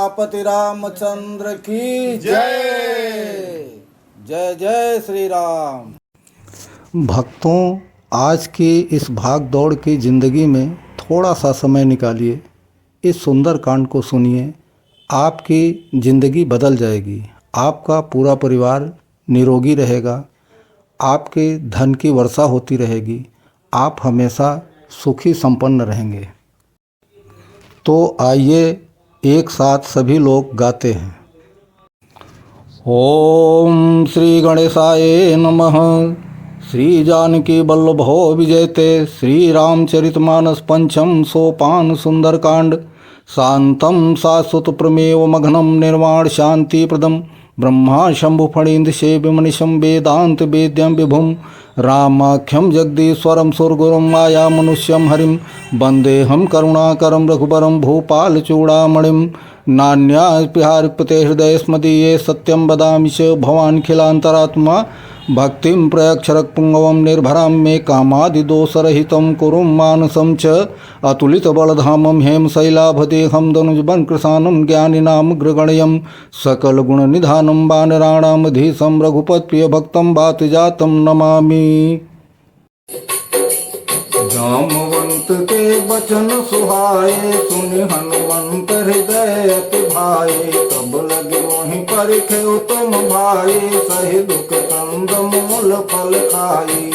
सियापति रामचंद्र की जय। जय जय श्री राम। भक्तों, आज की इस भाग दौड़ की ज़िंदगी में थोड़ा सा समय निकालिए, इस सुंदर कांड को सुनिए। आपकी ज़िंदगी बदल जाएगी, आपका पूरा परिवार निरोगी रहेगा, आपके धन की वर्षा होती रहेगी, आप हमेशा सुखी संपन्न रहेंगे। तो आइए एक साथ सभी लोग गाते हैं। ओम श्री गणेशाय नमः। श्री जानकी वल्लभो विजयते। श्री रामचरितमानस पंचम सोपान सुंदरकांड। शांतं शाश्वत प्रमेव मघनं निर्वाण शांति प्रदम ब्रह्मा शंभु फणींद्र सेव्यमनिशं वेदांत वेद्यं विभुं रामाख्यं जगदीश्वरं सुरगुरुं माया मनुष्यं हरिं वन्देऽहं करुणाकरं रघुवरं भूपालचूडामणिं नान्यास्पृहार्पते हृदये स्मदीये सत्यं वदामि च भवानखिलान्तरात्मा भक्तिं प्रयक्षरपुङ्गवं निर्भरां मे कामादिदोषरहितं कुरुं मानसं च अतुलितबलधामं हेमशैलाभदेहं दनुजवनकृशानं ज्ञानिनामग्रगण्यं सकलगुणनिधानं वानराणामधीशं रघुपतिप्रियभक्तं वातजातं नमामि। जामवंत के वचन सुहाए, सुनि हनुमंत हृदय अति भाए। तब लगे वहीं परिखे तुम भाई, सही दुख कंद मूल फल खाई।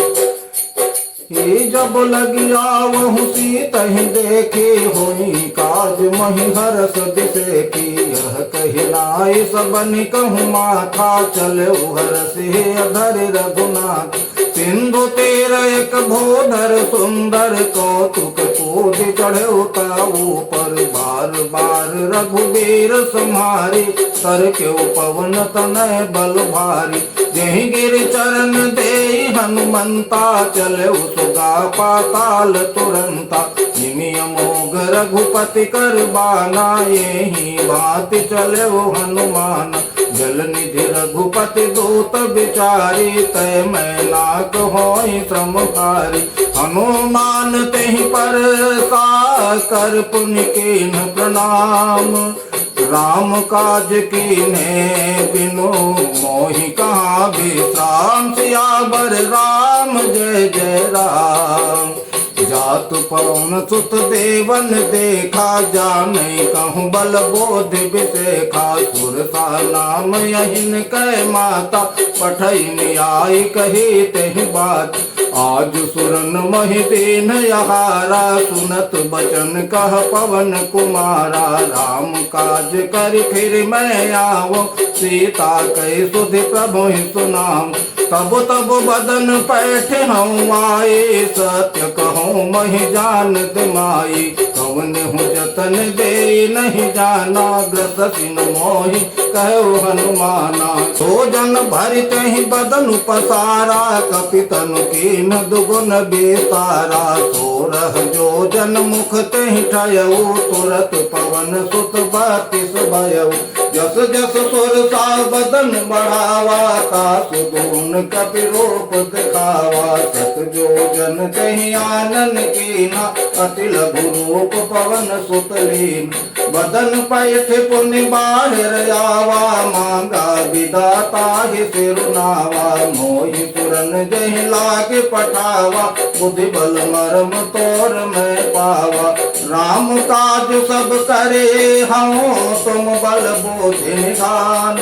ये जब लगी आवहु सीतहि देखी, होई काज मही हरस दिसे की। यह कही नाई सबनि कहूँ माथा, चले हरसि अधर रघुनाथ। सिंधु तीर एक भूधर सुंदर, कौतुक कूद चढ़े उताऊ पर। बार बार रघुबीर सम्हारी, कर के पवन तनय बल भारी। जहीं गिर चरण दे हनुमंता, चले सुगा पाताल तुरंता। निमिय मोघ रघुपति कर बाना, यही बात चले हनुमान। जल निधि रघुपति दूत विचारी, तय मैला होई श्रमकारी। हनुमान तेहि पर कर पुण्य कीन प्रणाम। राम काज कीने बिनु मोहि कहाँ विश्राम। सियावर राम जय जय राम। जातु पवन सुत देवन देखा, जानै कहूँ बल बोध विशेखा। सुरता नाम यहिन कै माता, पठैन आई कही तेहि बात। आज सुरन महि दीन यहारा, सुनत बचन कह पवन कुमारा। राम काज कर फिर मैं आवो, सीता कही सुधि प्रभु सुनाम। तब तब बदन पैठ हूँ आए, सत्य कहूँ महि जानत माई। कवन हूँ जतन दे नहीं जाना, ग्रसिन मोहि कहो हनुमाना। सो जन भरित ही बदन पसारा, कपितनु कीन दुगुन बेसारा। सोरह जो जन मुख तेहि ठयऊ, तुरत पवन सुत बत्तीस भयऊ। जस जस सुर सा बदन बढ़ावा, तासु गुण कपि रूप दिखावा। सत जो जन कहीं आनन कीना, अति लघु रूप पवन सुत लीन। बदन पैठ पुनि बाहिर आवा, मांगा विदाता ही सिरुनावा। मोहि पुरन जहि लागे पठावा, बुद्धि बल मरम तोर मैं पावा। राम काज सब करे हूँ, तुम बल बोधि निधान।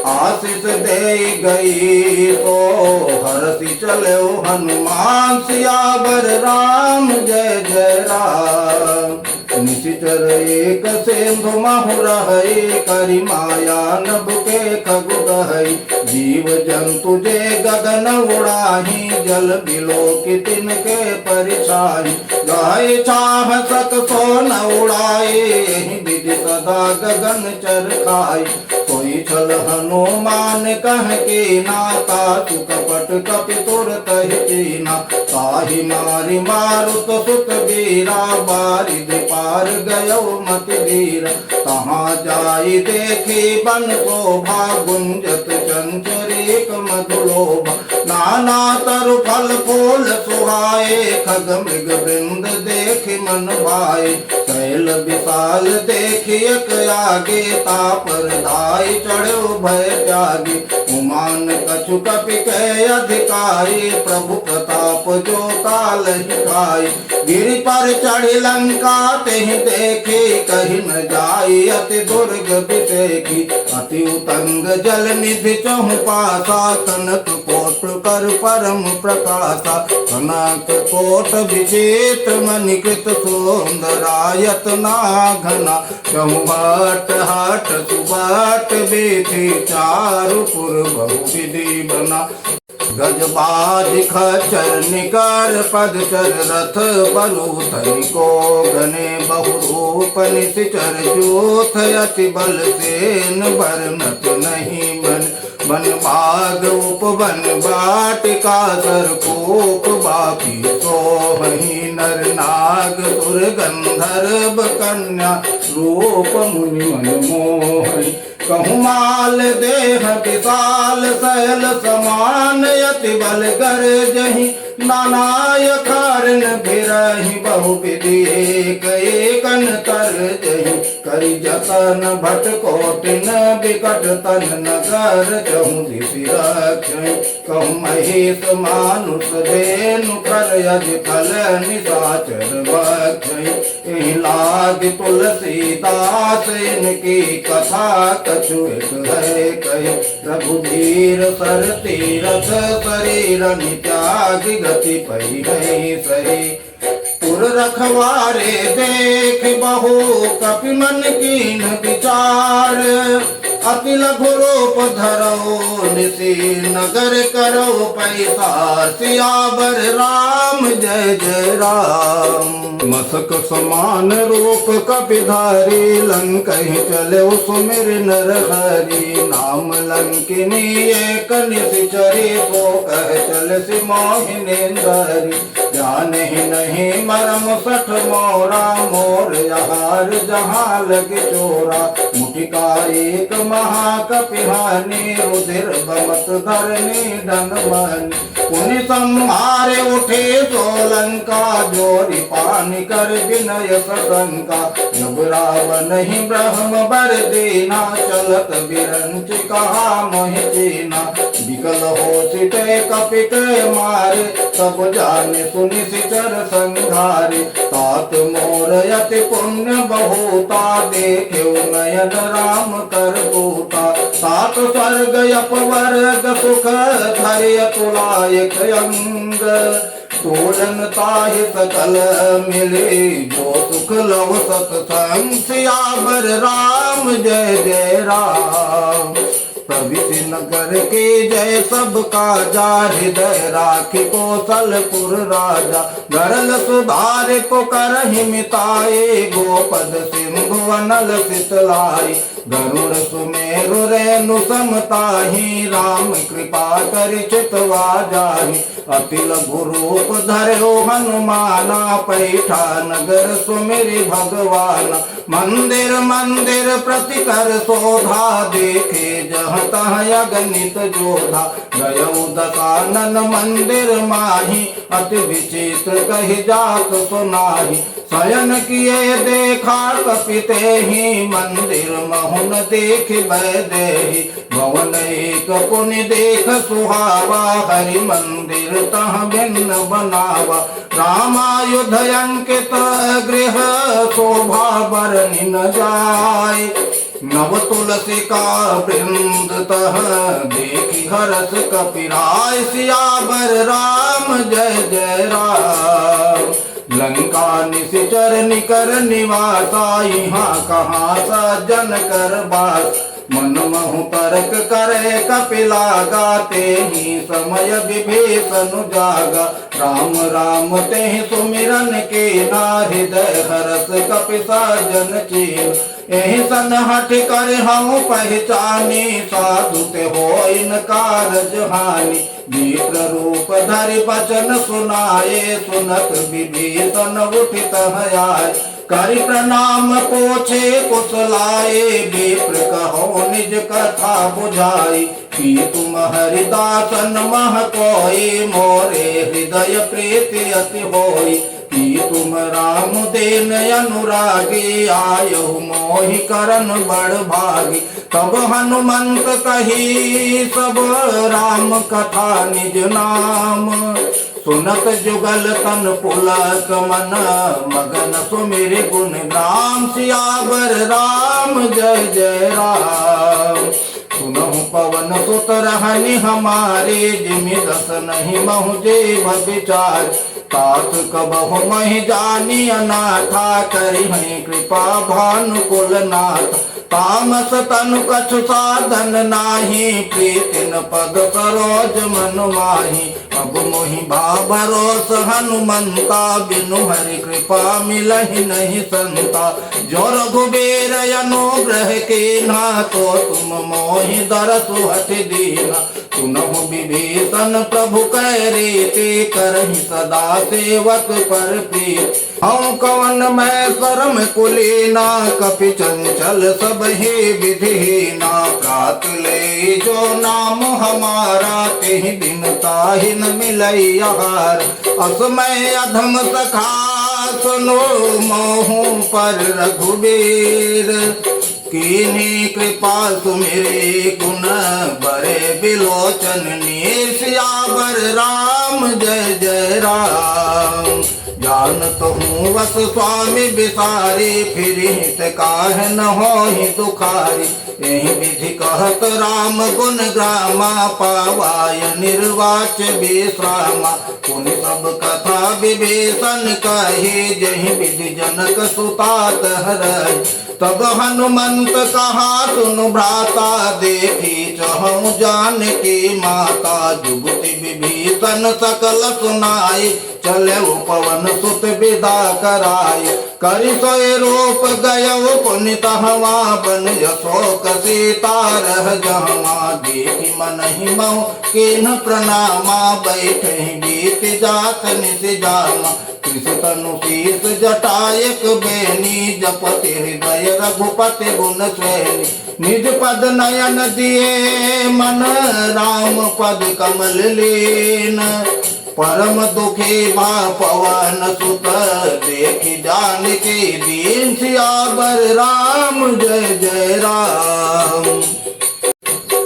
आशीष दे गई तो हरसि चले हनुमान। सियावर राम जय जय राम। निशिचर एक सिंधु महु रहई, करि माया नभ के खगु गहई। जीव जंतु जे गगन उड़ाही, जल बिलो की तिनके परिछाई। गाय चाह सक सो न उड़ाए, विधि सदा गगन चर खाई। कोई छल हनुमान कह के नाता, सुकपट कपि तुरत कीना। ताहि मारि मारुत सुत बीरा, बारिद पार गयो मति वीर। तहाँ जाई देखी बन शोभा, गुंजत चंचरीक मधुलोभा। नाना तरु फल फूल सुहाए, खग मृग वृंद देखि मन भाए। शैल विशाल देखियक आगे, तापर धाई चढ़ो भय त्यागी। उमान कछु कपि कह अधिकारी, प्रभु प्रताप जो काल ही खाई। गिरि पर चढ़ी लंका तेहि देखी, कहीं न जाई अति दुर्ग विषेखी। अति उतंग जल निधि चहु पासा, कनक कोट कर परम प्रकाशा। कनक कोट विचित्र मणिकृत सुंदरायत नाघना। चहु भट हट सुबट बेथी, चारु पुर बहु विधि बना। गजबाज खच्चर निकर पदचर, रथ बलूथन को घने बहुरूप निश्चर। जोथ अति बल सेन बरनत नहीं मन। वन बाग उपवन वाटिका, सरकोप बापी सोहि। नर नाग सुर गंधर्व कन्या, रूप मुनि मन मोहि। कहूँ माल देह विशाल शैल समान, यति बल गरजहि नानाय कारण भिरहि। बहु विधि एक एकन तरजहि, करि जतन भट कोटिन बिकट तन। नगर चहु दिशि रक्षहि, कहूँ महेश मानुष धेनु कर यज फल निशाचर बक्षहि। एहि लाग तुलसीदास इनकी कथा, कछु एक है कही। रघुवीर सर तीरथ शरीर त्याग, गति पई है सही। पुर रखवारे देख बहु कपि मन कीन विचार। अति लघु रूप धरो निशि नगर करो पैसार। सियावर राम जय जय राम। मसक समान रूप कपिधारी, लंकहि चले सुमिर नर हरि। नाम लंकिनी एक निशिचरी, सो कह चल सि मोहिनेन्द्री। जानहि नहीं मरम सठ मोरा, मोर यहार जहाँ लग चोरा। मुठिका एक महाकपिहानी, रुधिर बमत धरनी दन मनि। पुनि संहारे उठे सोलंका, जोरी पानी कर विनय सशंका। जब रावण ही ब्रह्म बर दीना, चलत बिरंच कहा मोहि चीना। विकल हो सिते कपि के मारे, सब जाने सुनि सिचर संघारे। तात मोर यति पुण्य बहुता, देखे नयन राम कर पूता। सात स्वर्ग अपवर्ग सुख धरि अतुलायक अंग। तोलन ताहि सकल मिले, जो सुख लव सतसंग। सियावर राम जय जय राम। प्रभृति नगर के जय सब काजा, हृदय राखि कौशलपुर राजा। गरल सुधारे को करहि मिताए, गोपद सिंधु अनल सितलाई। गरुड़ सुमेरु रेणु समताहि, राम कृपा करि चितवा जाहि। अति लघु रूप धरो हनुमाना, पैठा नगर सुमिरि भगवाना। मंदिर मंदिर प्रति कर शोभा, देखे जहाँ तहाँ अगणित जोधा। गयौ दशानन मंदिर माही, अति विचित्र कहि जात सुनाही। शयन किए देखा कपिते ही, मंदिर महुन देख देहि। भवन एक पुनि देख सुहावा, हरि मंदिर तह भिन्न बनावा। रामायुध अंकित गृह, शोभा बरनि न जाय। नव तुलसी का वृंद तह, देखी हरस कपिराय। सियावर राम जय जय राम। लंका निशिचर निकर निवासा, यहाँ कहाँ सज्जन कर बास। मन महु तर्क करे कपिला, गाते ही समय विभीषण जागा। राम राम तेहि सुमिरन के ना, हृदय हरस कपि सज्जन चीन। एहि सन हठ कर हम पहचानी, साधु ते होइन कारज हानि। विप्र रूप धरि बचन सुनाए, सुनत विभीषण उठित आए। करि प्रणाम पोछे कुशलाए, विप्र कहो निज कथा बुझाई। कि तुम हरिदासन मह कोई, मोरे हृदय प्रीति अति होई। कि तुम राम देन अनुरागी, आयहु मोहि करन बड़ भागी। तब हनुमंत कही सब राम कथा निज नाम, सुनत जुगल तन पुलक मन, मगन सुमिर गुण राम। सियावर राम जय जय राम। सुनहु पवन सुत रहनि हमारे, जिमि दस नहीं महु जेब विचार। तात कबहु महि जानी अनाथा, करिहि कृपा भानुकुल नाथ। तामस तनु कछु साधन नाही, प्रीति न पद सरोज मन माही। अब मोहि भरोस हनुमंता, बिनु हरि कृपा मिलहि नहीं संता। जो रघुबीर अनुग्रह कीन्हा, तो तुम मोहि दरसु हठि दीना। सुनहु विभीषण प्रभु कह रीति, करहि सदा सेवक पर प्रीति। हऊँ कवन मैं शर्म कुलीना, कपि चंचल सब ही विधिहीना। प्रात ले जो नाम हमारा, तेहि दिन ताहि न मिलई आहार। असमय अधम सखा सुनो मोहु पर रघुबीर, कीन्ही कृपा सुमिरे गुण बरे बिलोचन नीर। सियावर राम जय जय राम। जानत हूँ वस स्वामी बिसारी, फिर हित काहे न होहि दुखारी। यही विधि कहत राम गुण ग्रामा, पावाय निर्वाच विश्रामा। पुनि सब कथा विभीषण कही, जहि विधि जनक सुता हरहि। तब हनुमंत कहा सुनु भ्राता, देखी चहु जानकी माता। जुगति विभीषण सकल सुनाई, चले पवन सुत विदा कराय। करि सोय रूप गयउ पुनि तहवा, बन अशोक सीता रह जहवा। देखि मनहि महु कीन्ह प्रणामा, बैठहि बीत जात निसि जामा। कृष तनु शीस जटायक बेनी, जपति हृदय रघुपति गुण श्रेणी। निज पद नयन दिए मन, राम पद कमल लीन। परम दुखी भा पवन सुत, देखि जानकी दीन। सियावर राम जय जय राम।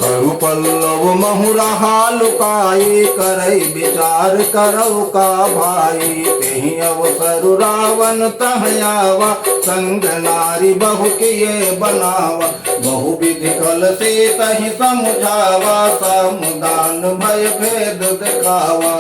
करु पल्लव महु रहा लुकाई, करई विचार करऊ का भाई। तेहि अवसर रावण तह आवा, संग नारी बहु किए बनावा। बहु विधि कल से तहि समझावा, समुदान भय भेद दिखावा।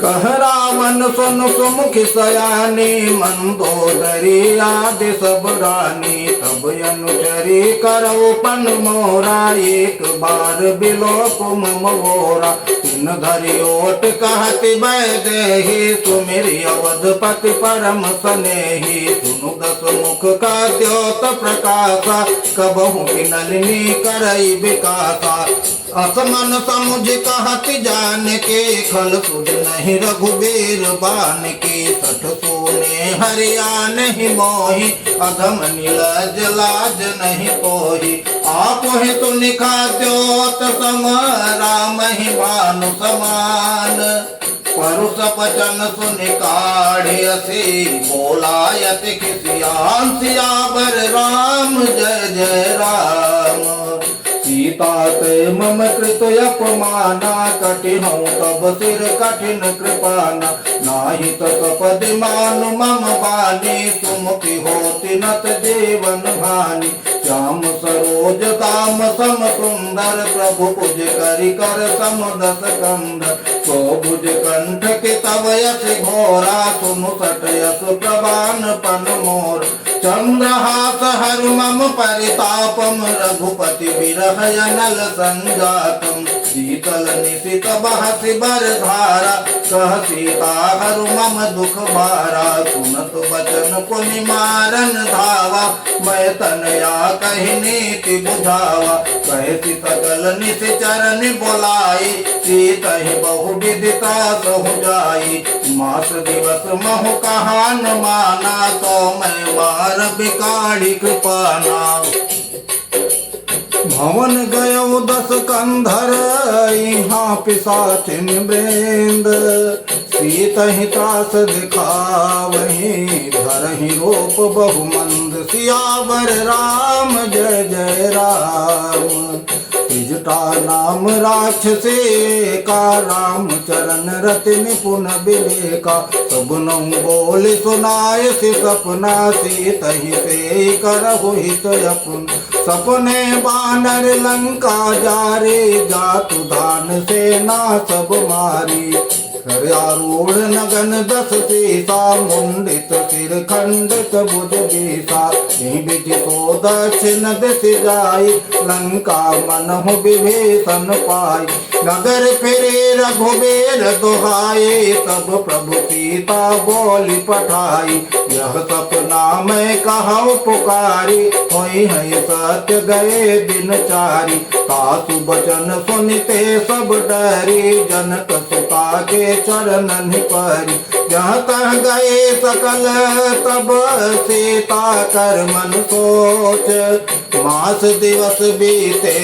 कह रावण सुन सुमुखि सयानी, मंदोदरी आदि सब रानी। तब अनुचरी करऊ पन मोरा, एक बार बिलोक मोरा। तिन धरि ओट कहति वैदेही, सुमिरि अवधपति परम स्नेही। सुनु दस मुख का द्योत प्रकाशा, कबहु की नलिनी करई विकासा। असमन समुझ कहति जानकी, खल सुध नहीं रघुबीर बान की। सठ सोने हरिया नहीं मोहि, अधम नीलज लाज नहीं कोहि। आप ही तो निखा द्योत सम, राम ही भानु समान। परुष पचन सुनि काढ़ियसि, बोलायति खिसियान। सियावर राम जय जय राम। सीता ते मम कृत अपमाना, कठिनौ तब सिर कठिन कृपाना। नाही तपदि मानु मम बानी, सुमुखि होति नत जीवन हानि। श्याम सरोज दाम सम सुंदर, प्रभु पुज करि कर सम दस कंधर। सो भुज कंठ के तव यश घोरा, सुनु सट यश प्रवान पन मोर। चंद्रहास हर मम परितापम, रघुपति विरह अनल संजातम। शीतल निशित बहसि बर धारा, कह सीता हरु मम दुख भारा। सुनत बचन पुनि मारन धावा, मैं तनया कहि नीति बुझावा। कहति सकल निशिचर बोलाई, सीतहि बहु विदिता सहु जाई। मास दिवस महु कहा न माना, तो मैं मार बिकाड़ी कृपाना। भवन गयो दस कंधर, यहाँ पिशाचिन बेंद। सीतहि त्रास दिखावहीं धरहि रोप बहुमंद। सियावर राम जय जय राम। तिजटा नाम राक्षसे का राम चरण रति निपुण विवेका। सबनौ बोल सुनाय सि सपना सीतहि से करहु हित अपन। सपने बानर लंका जारे जातु धान सेना सब मारी। हरियारूढ़ नगन 10 सीसा मुंडित सिर खंडित भुज बीसा। बिधि तो दक्षिण दिश जाई लंका मनहु विभीषण पाई। नगर फिरे रघुबीर दुहाए तब प्रभु सीता बोली पठाई। यह सपना मैं कहूँ पुकारी होई है सत्य गए दिन चारी। तासु बचन सुनते सब डरी जनक सुता के चरणन परी। जहाँ तह गए सकल तब सीता कर मन सोच। मास दिवस बीते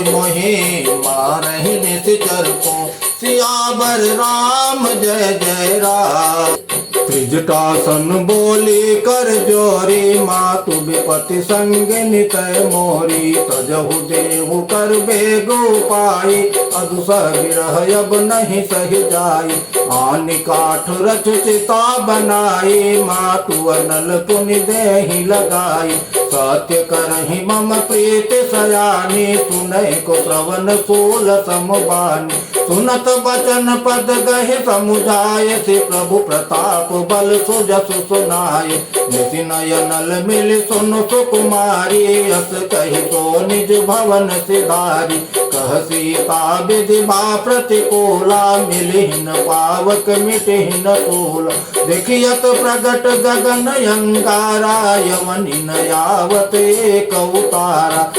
मोहि मारहि निश्चर को। सियावर राम जय जय राम। त्रिजटासन बोली कर जोरी मातु विपति संग नितय मोरी। तजहु देहु कर बेगु पाई अदुसह विरह अब नहीं सही जाई। आनि काठ रच चिता बनाई मातु अनल पुनि देहि लगाई। सत्य करहि मम प्रीत सयानी सुनहि को श्रवण सूल समबानी। सुनत बचन पद गहि समुझाय से प्रभु प्रताप बल सुजसु सुनाय। निति नयनल मिल सुन सुकुमारी यस कहि तो निज भवन सिधारी। कह सीता विधि बा प्रतिकूला मिलिहिन पावक मिटिहिन तूला। देखियत प्रगट गगन अंगारा यवनि न यावत एक उतारा।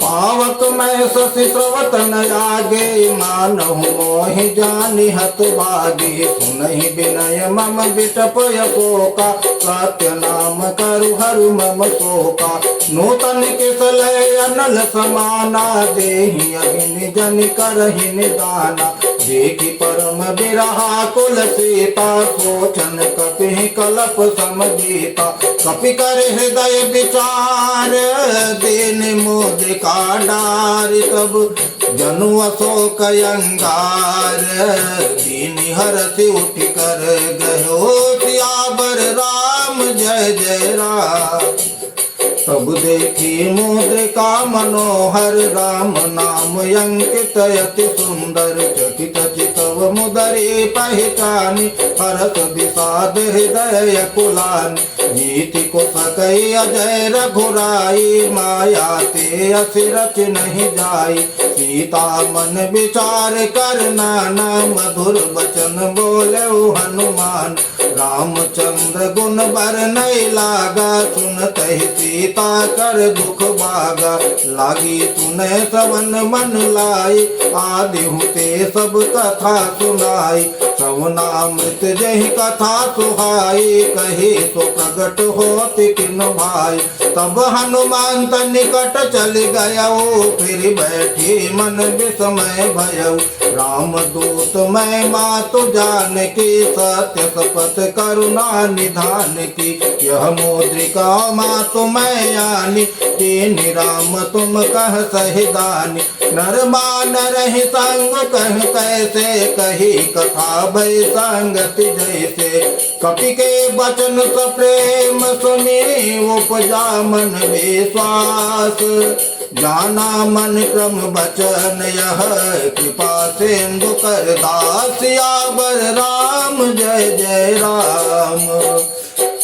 पावक मैं शशि स्रवत न आगे मानहु मोहि जानि हत भागे। सुनहि विनय मम विटपय शोका सत्य नाम करु हरु मम शोका। नूतन किसलय अनल समाना देहि अग्नि जनि करहि निदाना। देखि परम बिरहा कुल सीता सोचन कपि कलप समगीता। कपि कर हृदय विचार दीन मोदिका डार। तब जनु अशोक अंगार दीन हरति उठ कर गयो। सियावर राम जय जय राम। तब देखी मुद्रिका मनोहर राम नाम अंकित अति सुंदर। चकित चितव मुदरी पहचानी हरत विषाद हृदय कुलानी। नीति को सकई अजय रघुराई माया ते असिरच नहीं जाई। सीता मन विचार कर नाना मधुर बचन बोले हनुमान। रामचंद्र गुण बर नहीं लागा सुनत ही सीता कर दुख भागा। लागी सुने श्रवण मन लाई आदि हुते सब कथा सुनाई। श्रवणामृत जहि कथा सुहाई कही सो प्रगट होति किन भाई। तब हनुमान निकट चल गयो फिर बैठी मन विस्मय भयउ। राम दूत मैं मातु जान की सत्य शपथ करुणा निधान की। यह मुद्रिका मातु मैं यानी दीन राम तुम कह सहिदानी। नर मान रही संग कह कैसे कही कथा भय संगति जैसे। कपि के वचन सप्रेम सुनी उपजा मन विश्वास। जाना मन क्रम बचन यह कृपा सिंधु कर दास। सियावर राम जय जय राम।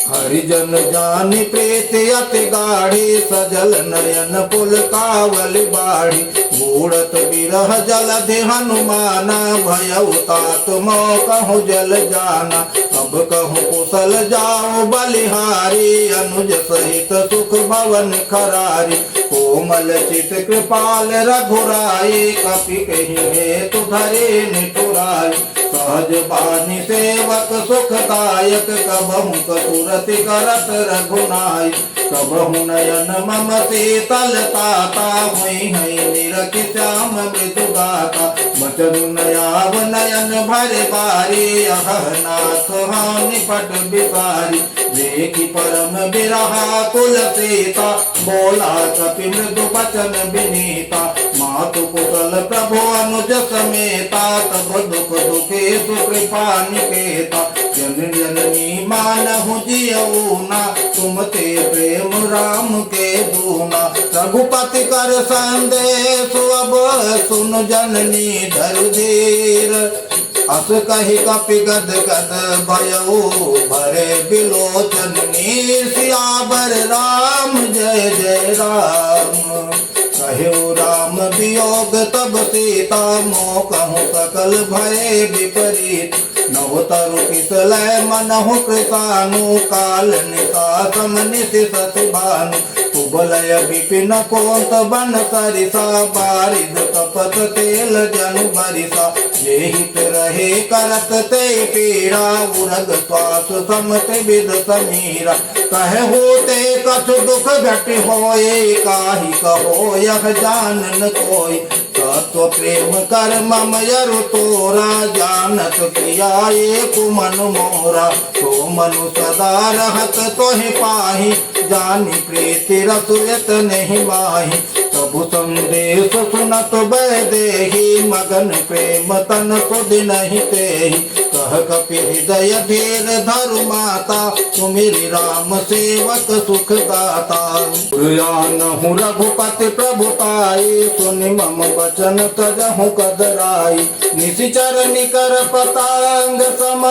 हरिजन जानि प्रीति अति गाढ़ी सजल नयन पुल कावल बाढ़ी। बूढ़त बिरह जलधि हनुमाना भयउ तात मोह कहूँ जल जाना। अब कहूँ कुशल जाओ बलिहारी अनुज सहित सुख भवन खरारी। कोमल चित कृपाल रघुराई कपि कही हेतु धरे निठुराई। सहज बानी सेवक सुखदायक, कबहु कतुरति करत रघुनाय। कबहु नयन मम शीतलताता, हुई है निरख श्याम मृदु गाता। बचन नयाव नयन भर बारी, अहह नाथ निपट बिसारी। देखी परम बिरहा कुल सीता, बोला कपि मृदु बचन विनीता। मातु कुशल प्रभु अनुज समेता, तब दुख दुखे सुकृपा निकेता। जन जननी मानहु जियऊना, तुम ते प्रेम राम के दूना। रघुपति कर संदेश अब सुन जननी धर धीर। अस कहि कपि गद गद भयऊ, भरे बिलोचन नीर। सियावर राम जय जय राम। कहो राम वियोग तब सीता, मोह कहूँ सकल भय विपरीत। नव तरु किसलय मनहु कृतानु, काल निशा समनिशि शशि भानु। कुबलय विपिन कोंत बन सरिसा, बारिद कपत तेल जनु बरिसा। जेहित रहे करत ते पीड़ा, उरग श्वास समत विद समीरा। कहु ते कछु दुख घट होए, काहि कहो यह जानन कोई। तत्व प्रेम कर मम यरु तोरा, जानत किया एक मन मोरा। तो मनु सदा रहत तोहि पाहि, जानी प्रीति रसुयत नहीं माही। प्रभु संदेश सुनत वैदेही, मगन प्रेम तन सुध नहीं तेहि। कह कपि हृदय धीर धरु माता, सुमिरि राम सेवक सुख दाता। पुरयानहु रघुपति प्रभु पाई, सुनि मम वचन तजहु कदराई। निशिचर निकर पतांग सम,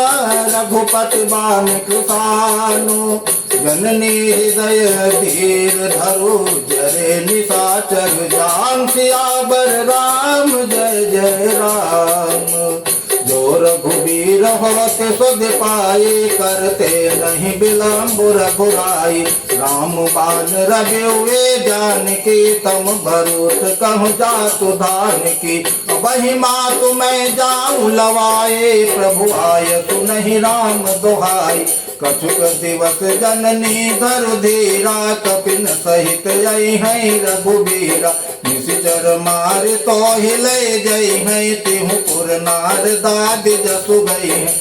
रघुपति बान कृतानु। जननी हृदय धीर धरु, जरे निशाचर जान। सियावर राम जय जय राम। जो रघुबीर होत सुध पाए, करते नहीं विलम्ब रघुराई। राम बान रघुए जानकी, तम भरोस कहूँ जातु धान की। वही मातु मैं जाऊँ लवाए, प्रभु आय तु नहीं राम दोहाई। कछुक दिवस जननी धरु धीरा, कपिन सहित आई है रघुबीरा। निशिचर मार तो हिले जई है, तिहु पुर नार दादि जसु गई है।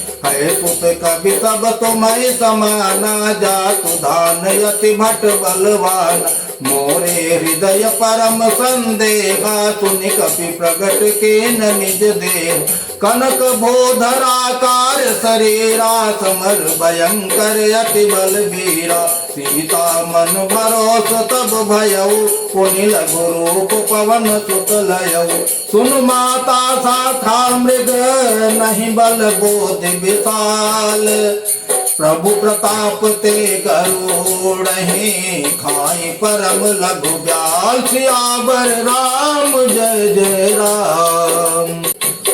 सुत कवि सब तुम्हें समाना, जातु धान यति भट बलवान। मोरे हृदय परम संदेहा, सुनि कपि प्रगट कीन निज देह। कनक भोधराकार शरीरा, समर भयंकर अति बलबीरा। सीता मन भरोस तब भयऊ, पुनि लघु रूप पवन सुत लयऊ। सुन माता साथा मृग, नहीं बल बोध विशाल। प्रभु प्रताप ते गरुड़हि, खाई परम लघु ब्याल। सियावर राम जय जय राम।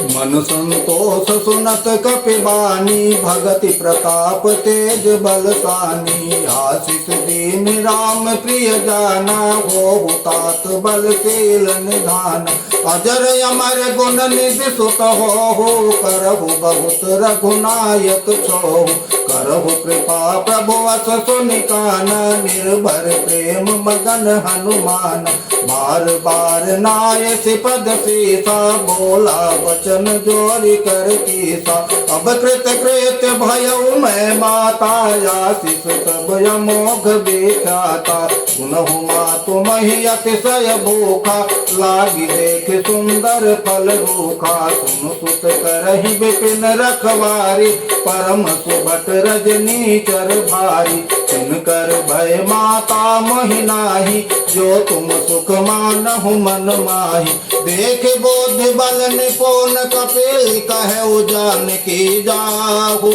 मन संतोष सुनत कपि बानी, भगति प्रताप तेज बलसानी। आशीष दीन राम प्रिय जाना, हो तात बलशील निधान। अजर अमर गुण निधि सुत हो, करहु बहुत रघुनायक छो। करहु कृपा प्रभु अस सुनिकाना, निर्भर प्रेम मगन हनुमान। बार बार नाय सिपद सीसा, बोला वचन जोरी कर कीसा। अब कृत कृत भयऊ मैं माता, आशीष तब अमोघ विख्याता। सुनहु मातु मही अतिशय भूखा, लागी देख सुंदर फल रूखा। सुन सुत करहि विपिन रखवारी, परम सुभट रजनी चर भारी। तिनकर भय माता मोहि नाही, जो तुम सुख मानहु मन माही। देख बोध बल निपुण कपिल, कहु जानकी जाहु।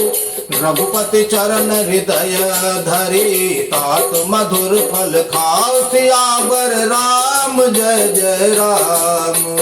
रघुपति चरण हृदय धरी, तात मधुर फल खाओ। सियावर राम जय जय राम।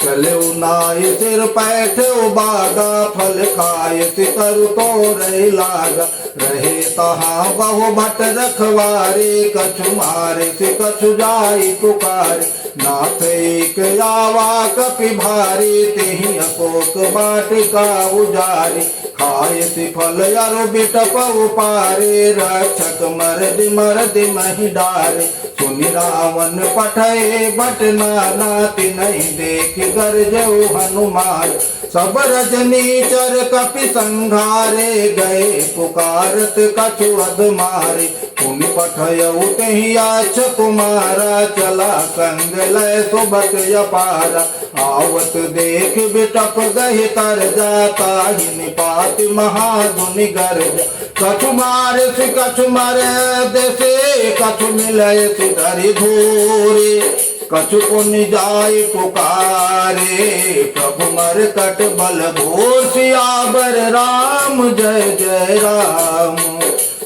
चले नाय सिर पैठ बागा, फल खाय सितर तोरे लागा। रहे तहाँ बहु भट रखवारे, कछु मारे से कछु जाई पुकारे। नाथ एक आवा कपि भारी, तेहि अशोक वाटिका उजारी। खाए फल अरु बिटप उपारे, रक्षक मरदि महि डारे। सुनि रावण पठए बट नाना, तिनहि देख गरजउ हनुमान। सब रजनीचर कपि संघारे, गए पुकारत कछु अध मारे। पुनि पठयउ तेहि आछ कुमारा, चला संग लय सुबत अपारा। आवत देख बिटप गहि तर जाता, ही निपात महाधुनि गरज। कछु मारे से कछु मर देसे, कछु मिलय से डरि धूरे। कछु पुनि जाय पुकारे, प्रभु मरकट बल भूर। सियावर राम जय जय राम।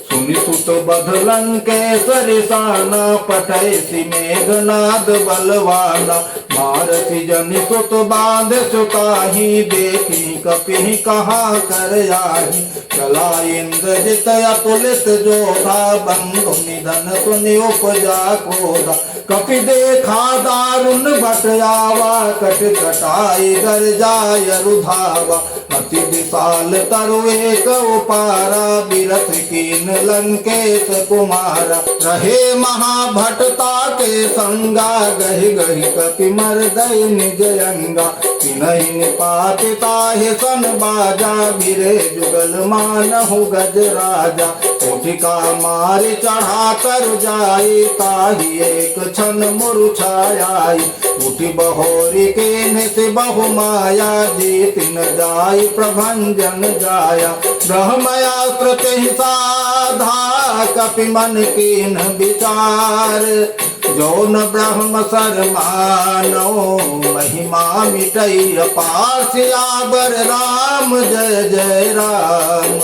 सुनि सुत बध लंकेश्वरि साना, पठयसि मेघनाद बलवाना। मारति जनि सुत बांध सुताहि, देखी कपि कहाँ कर आहि। चला इंद्रजित अतुलित जोधा, बंधु निधन सुनि उपजा क्रोधा। कपि देखा दारुण भट आवा, कट कटाई गरजाय रुधावा। अति विशाल तरु एक उपारा, बिरथ कीन लंकेश कुमारा। रहे महाभटता के संगा, गहि गहि कपि मर्दय निज अंगा। तिनहि निपाति ताहि सन बाजा, बिरे जुगल मानहु गज राजा। कोठिका मारि चढ़ा तरु जाई, ताहि एक क्षण मुरुछाई। उठि बहोरी के निस बहु माया, जीत न जाई प्रभंजन जाया। ब्रह्मयास्त्र तेहि साधा, कपि मन कीन विचार। जो न ब्रह्म सर मानो, महिमा मिटई अपार। सियावर राम जय जय राम।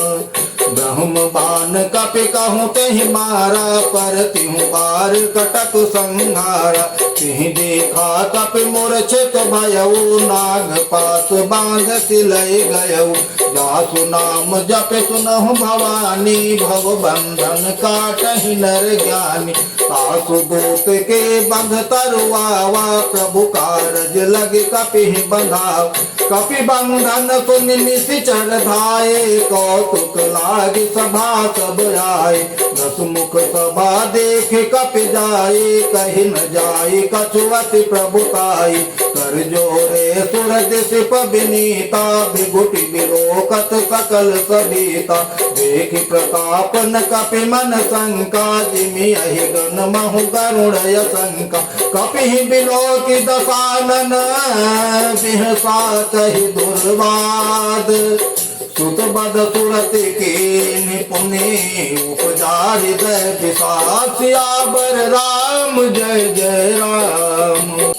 ब्रह्म बाण कपि कहूँ तेहि मारा, पर तिहु बार कटक संहारा। तिहि देखा कपि मूर्छित भयउ, नाग पास बांध सिलय गयउ। जासु नाम जप सुनहु भवानी, भव बंधन काटहि नर ज्ञानी। तासु दूत के बंध तरुआवा, प्रभु कारज लगे कपि बंधाव। कपि बंधन सुनि निशिचर धाये, कौतुक लागे सभा सब आए। दस मुख सभा देख कपि जाए, कहि न जाए कछु अति प्रभुताई। कर जोरे सुर दिश विनीता, विभुति विलोकत सकल सबीता। देख प्रताप न कपि मन शंका, जिमि अहि गण महु गरुड़ शंका। कपि बिलोकि दशानन, बिहसा कहि दुर्वाद। सुत बद सुरत के निपुणे, उपजारि दय विशाल। सियावर राम जय जय राम।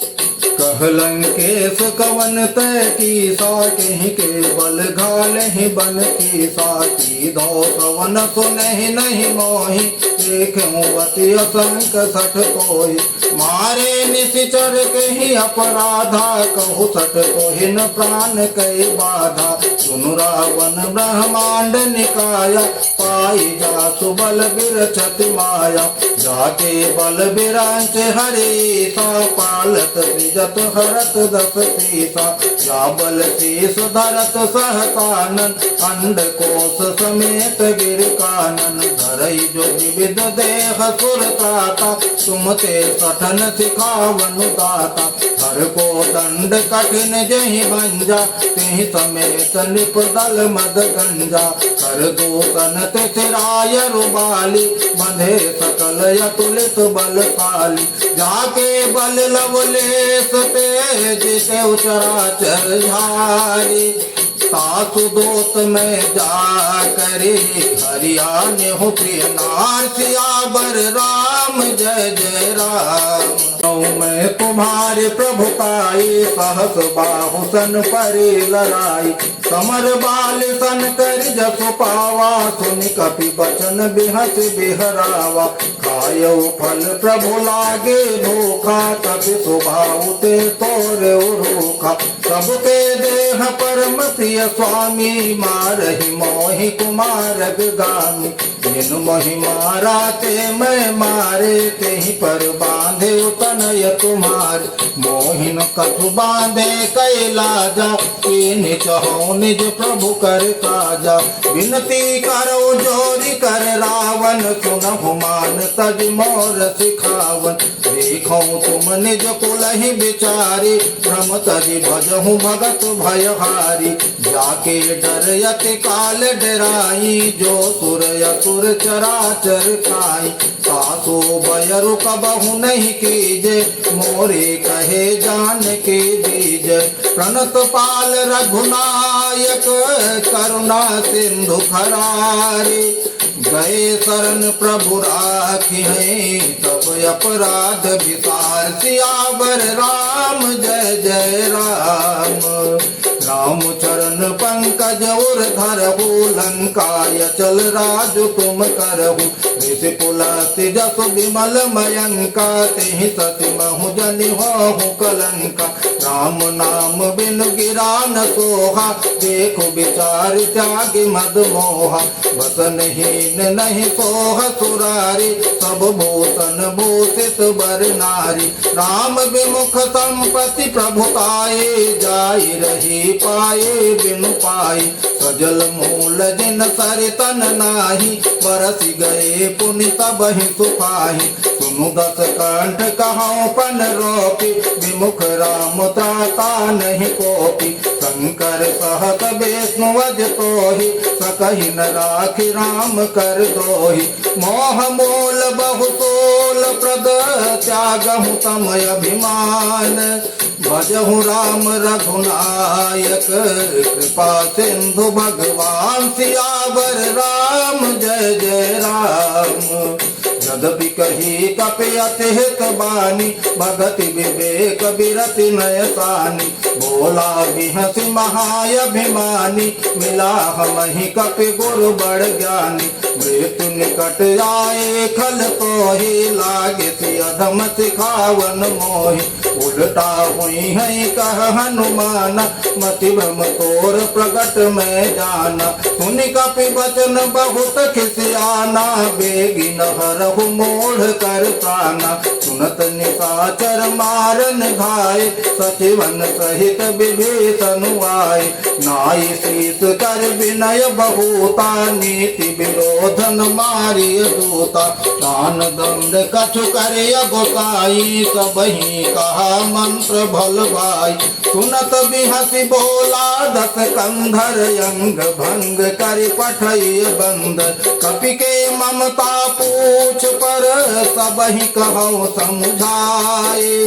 कह लंकेश कवन तय कीसा, कहीं के बल घालहि बन कीसा। की दो सवन सुनहि नहीं मोहि, देखूं अति असंक सठ तोहि। मारे निशिचर कहीं अपराधा, कहु सठ तोहि न प्राण कई बाधा। सुनु रावण ब्रह्मांड निकाया, पाई जासु बल बिरछति माया। जाके बल बिरांच हरे सा, पालत त्रिजत हरत दस सीसा। जा बल शेष धरत सहकानन, अंड कोश समेत गिर कानन। धरई जो विविध देह सुर त्राता, तुम ते सठन सिखावनु दाता। हर को दंड कठिन जहि भंजा, तिहि समेत निप दल मद गंजा। कर दूतन तिथिराय रुबाली, बंधे सकल अतुलित बलशाली। जाके बल लवलेश तेज, से चराचर झारी। सासु दोत में जा करे, हरियाणे हो प्रिय नार। सियावर राम जय जय राम। मैं तुम्हारे प्रभु पाई, सहस बाहु सन परे लड़ाई। समर बाल सन कर जस पावा, सुन कपि बचन बिहस बिहरावा। खायऊ फल प्रभु लागे भूखा, कपि स्वभाव ते तोरे रूखा। सबके देह परम प्रिय स्वामी, मारहि मोहि कुमार गामी। जिन मोहि मारा ते मैं मारे, तेहि पर बांधे तनय तुम्हारे। मोहिन कछु बांधे कैलाजा, कीन चहो निज प्रभु कर काजा। विनती करो जोरी कर रावण, सुनहु मान तज मोर सिखावन। देखो तुम निज कुलहि बिचारी, भ्रम तज भजहु भगत भयहारी। जाके डर यति काल डराई, जो सुर असुर चराचर खाई। सासु बयरु कबहु नहीं कीजे, मोरे कहे जान के बीज। प्रणत पाल रघुनायक, करुणा सिंधु खरारे। गए शरण प्रभु राखी है, तब अपराध विसार। सियावर राम जय जय राम। राम चरण पंकज उर धरहु, लंकाय चल राज तुम करहु। ऋषि पुलस्त्य जसु विमल मयंका, तेहि सति महु जनि होहु कलंका। राम नाम बिनु गिरा न सोहा, देखो विचार त्यागी मद मोहा। बसन हीन नहीं सोह सुरारी, सब भूषण भूषित बर नारी। राम विमुख संपत्ति प्रभुताए, जाई रही पाए बिनु पाई। सजल मूल जिन सरितन नाही, बरसि गए पुनि तबहि सुखाहि। सुनु दस कंठ कहौं पन रोपी, विमुख राम त्राता नहीं कोपी। शंकर सहत विष्णु अज तोहि, सकहि न राखि राम कर दोहि। मोह मोल बहु तोल प्रद, त्यागहु तम अभिमान। भजहु राम रघुनायक, कृपा सिंधु भगवान। सियावर राम जय जय राम। यद्यपि कही कपि अति हित बानी, भगति विवेक बिरति नयसानी। बोला बिहसि महाअभिमानी, मिला हमहि कपि गुरु बड़ ज्ञानी। मृत्यु निकट आए खल तोहि, लागे सि अधम सिखावन मोहि। उल्टा हुई है कह हनुमान, मति भ्रम तोर प्रगट में जाना। सुनि कपि वचन बहुत खिसियाना, बेगी न हरहु मोढ़ कर प्राणा। सुनत निशाचर मारन घाय, सचिवन सहित विभीषण आए। नाई शीस कर विनय बहुता, नीति विरोधन मारिय दूता। दान दंड कछु करे गोसाई, सबहि कहा मंत्र भल भाई। सुनत बिहसि बोला दस कंधर, अंग भंग कर पठय बंद। कपि के ममता पूछ पर, सबहि कहौ समुझाए।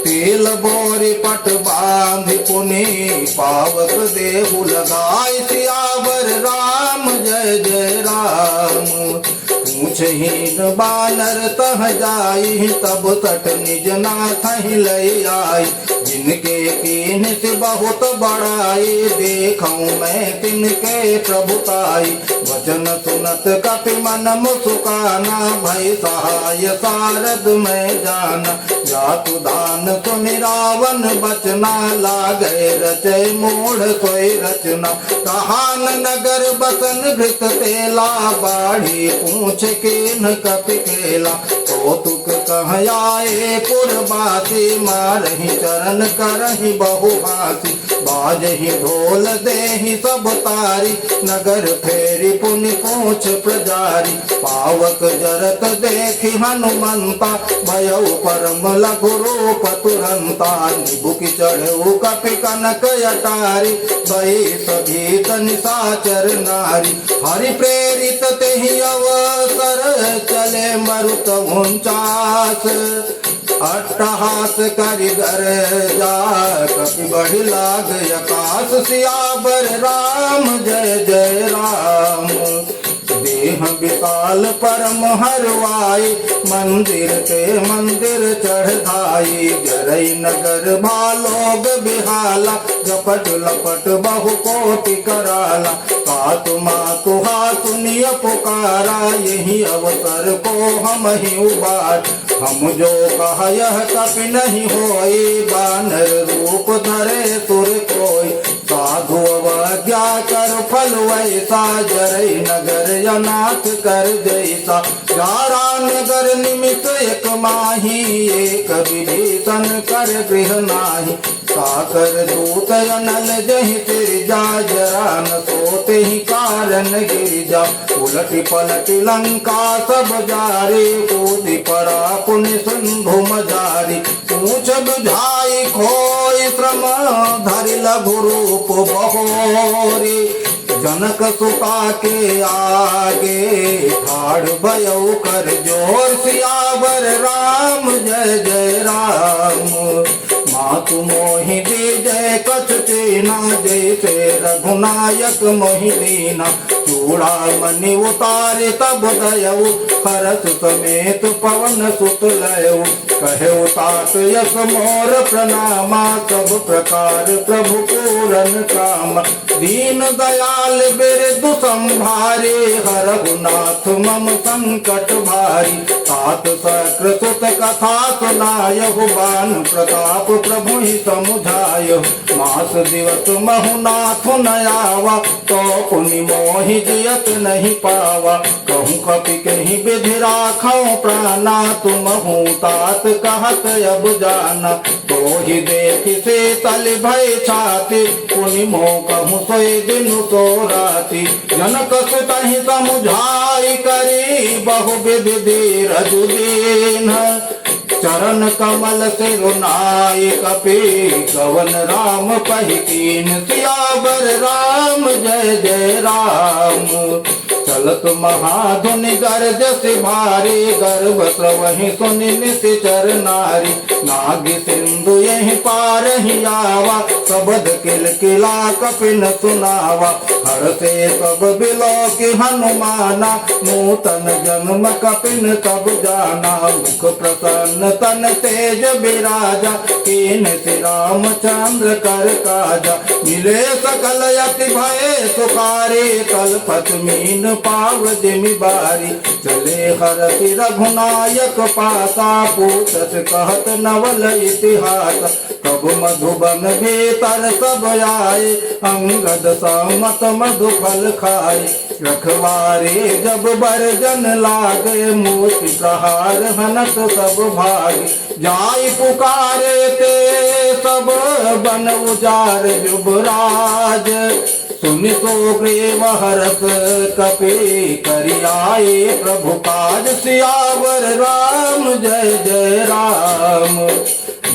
तेल बोरि पट बांध पुनि, पावक देहु लगाए। सियावर राम जय जय राम। पूछहीन बानर तह जाई, तब तट निज नाथ ही लय आई। जिनके कीन से बहुत बड़ाई, देखऊं मैं तिनके प्रभुताई। वचन सुनत कपि मन मुस्काना, भय सहाय सारद में जाना। जातु दान सुनि रावण बचना, लागे रचय मूढ़ सोई रचना। कहान नगर बसन घृत तेला, बाढ़ी पूछ कीन कपि केला। कौतुक कह आए पुरवासी, मारहि चरण करहि बहुभासी। बाजहि ढोल देहि सब तारी, नगर फेरी पुनि पूछ प्रजारी। पावक जरत देखि हनुमंता, भयउ परम लघु रूप तुरंता। निबुकि चढ़ऊ कपि कनक अटारी, भय सभीत निशाचर नारी। हरि प्रेरित तेहि अवसर, चले मरुत 49। अट्टहास करि गरजा, कपि बढ़ि लाग आकाश। सियावर राम जय जय राम। देह विशाल परम हरवाई, मंदिर के मंदिर चढ़ाई। जरई नगर भालोग बिहाला, जपट लपट बहु कोटि कराला। कातु मातु हा सुनिय पुकारा, यही अवसर को हम ही उबार। हम जो कहा यह कपि नहीं होई, बानर रूप धरे सुर कोई। साधु अवज्ञा कर फल वैसा, जरई नगर अनाथ कर जैसा। जारा नगर निमित्त एक माही, एक विभीषण कर गृह नाही। साकर दूत अनल जहि तिरजा, जरा न सोते ही कारण गिरजा। उलटी पलटी लंका सब जारी, कूदी परा पुण्य सिंधु मजारी। पूछ बुझाई खोई श्रम, धरि लघु रूप बहोरी। जनक सुता के आगे, ठाड़ भयउ कर जोर। सियावर राम जय जय राम। मातु मोहि जय कछु चेना, जैसे रघुनायक मोहि दीना। चूड़ामणि उतारे तब दयऊ, हरस समेत पवन सुत लयऊ। कहे तात यस मोर प्रणामा, सब प्रकार प्रभु पूरन काम। दीन दयाल बिरदु संभारे, हरहु नाथ मम संकट भारी। तात सक्र सुत कथा सुनायहु, बान प्रताप प्रभु ही समुझायहु। मास दिवस महु नाथ न आवा, तो पुनि मोहि जियत नहीं पावा। कहूँ कपि कहीं विधि राखऊं प्राणा, तुम हूँ तात कहत अब जाना। तो ही देखि से तल भय छाती, पुनि मोह कहूँ सोई दिन सो राति। जनक सुतहि समुझाई करी, बहु विधि धीरज दीन। चरण कमल सिरुनाई कपि, कवन राम पहिकीन। सियावर राम जय जय राम। चलत महाधुनि गर्ज से भारी, गर्भ स्रवहि सुनि निशिचर नारी। नाग सिंधु यहीं पार ही आवा, सबद किलकिला कपिन सुनावा। हर से सब बिलोकि हनुमाना, नूतन जन्म कपिन तब जाना। मुख प्रसन्न तन तेज बिराजा, कीन श्री रामचंद्र कर काजा। मिले सकल यति भय सुखारे, कलपत मीन पाव जिमि बारी। चले हरति रघुनायक पासा, पूछत कहत नवल इतिहास। कब मधुबन भीतर सब आए, अंगद सामत मधु फल खाए। रखवारे जब बरजन लागे, मूर्ति प्रहार हनत सब भागे। जाई पुकारे ते सब बन उजार युवराज। सुनि सो ग्रीव हरस कपि, करि आए प्रभु काज। सियावर राम जय जय राम।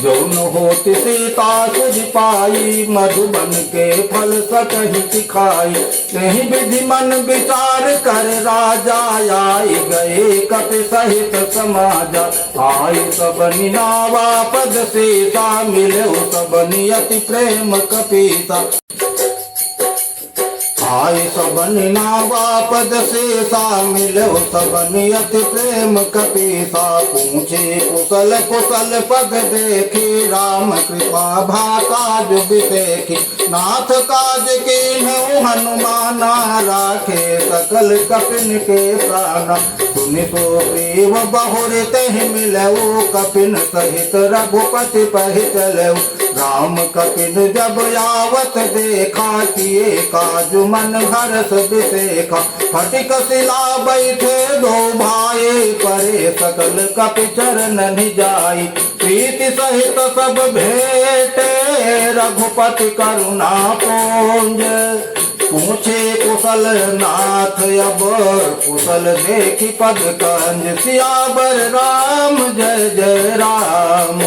जौन होति सीता सुझ पाई, मधुबन के फल सकहि सिखाई। नहीं विधि मन विचार कर राजा, आई गए कपि सहित समाजा। आई सबनि नावा पद सीता, मिले सबनि अति प्रेम कपीसा। आय सबनि नावा पद शेषा, मिलो सबनि अति प्रेम कपीसा। पूछे कुशल कुशल पद देखी, राम कृपा भा काज बिसेखी। नाथ काज कीन्हु हनुमाना, राखे सकल कपिन के प्राणा। सुनि सुग्रीव बहुरि तेहि मिलऊ, कपिन सहित रघुपति पहि चलऊ। राम कपिन जब यावत देखा, किए काज मन हर्ष बिसेखा। फटिक शिला बैठे दो भाई, परे सकल कपि चरण जाई। प्रीति सहित सब भेटे, रघुपति करुणा पुंज। पूछे कुशल नाथ अब, कुशल देखी पद कंज। सियावर राम जय जय राम।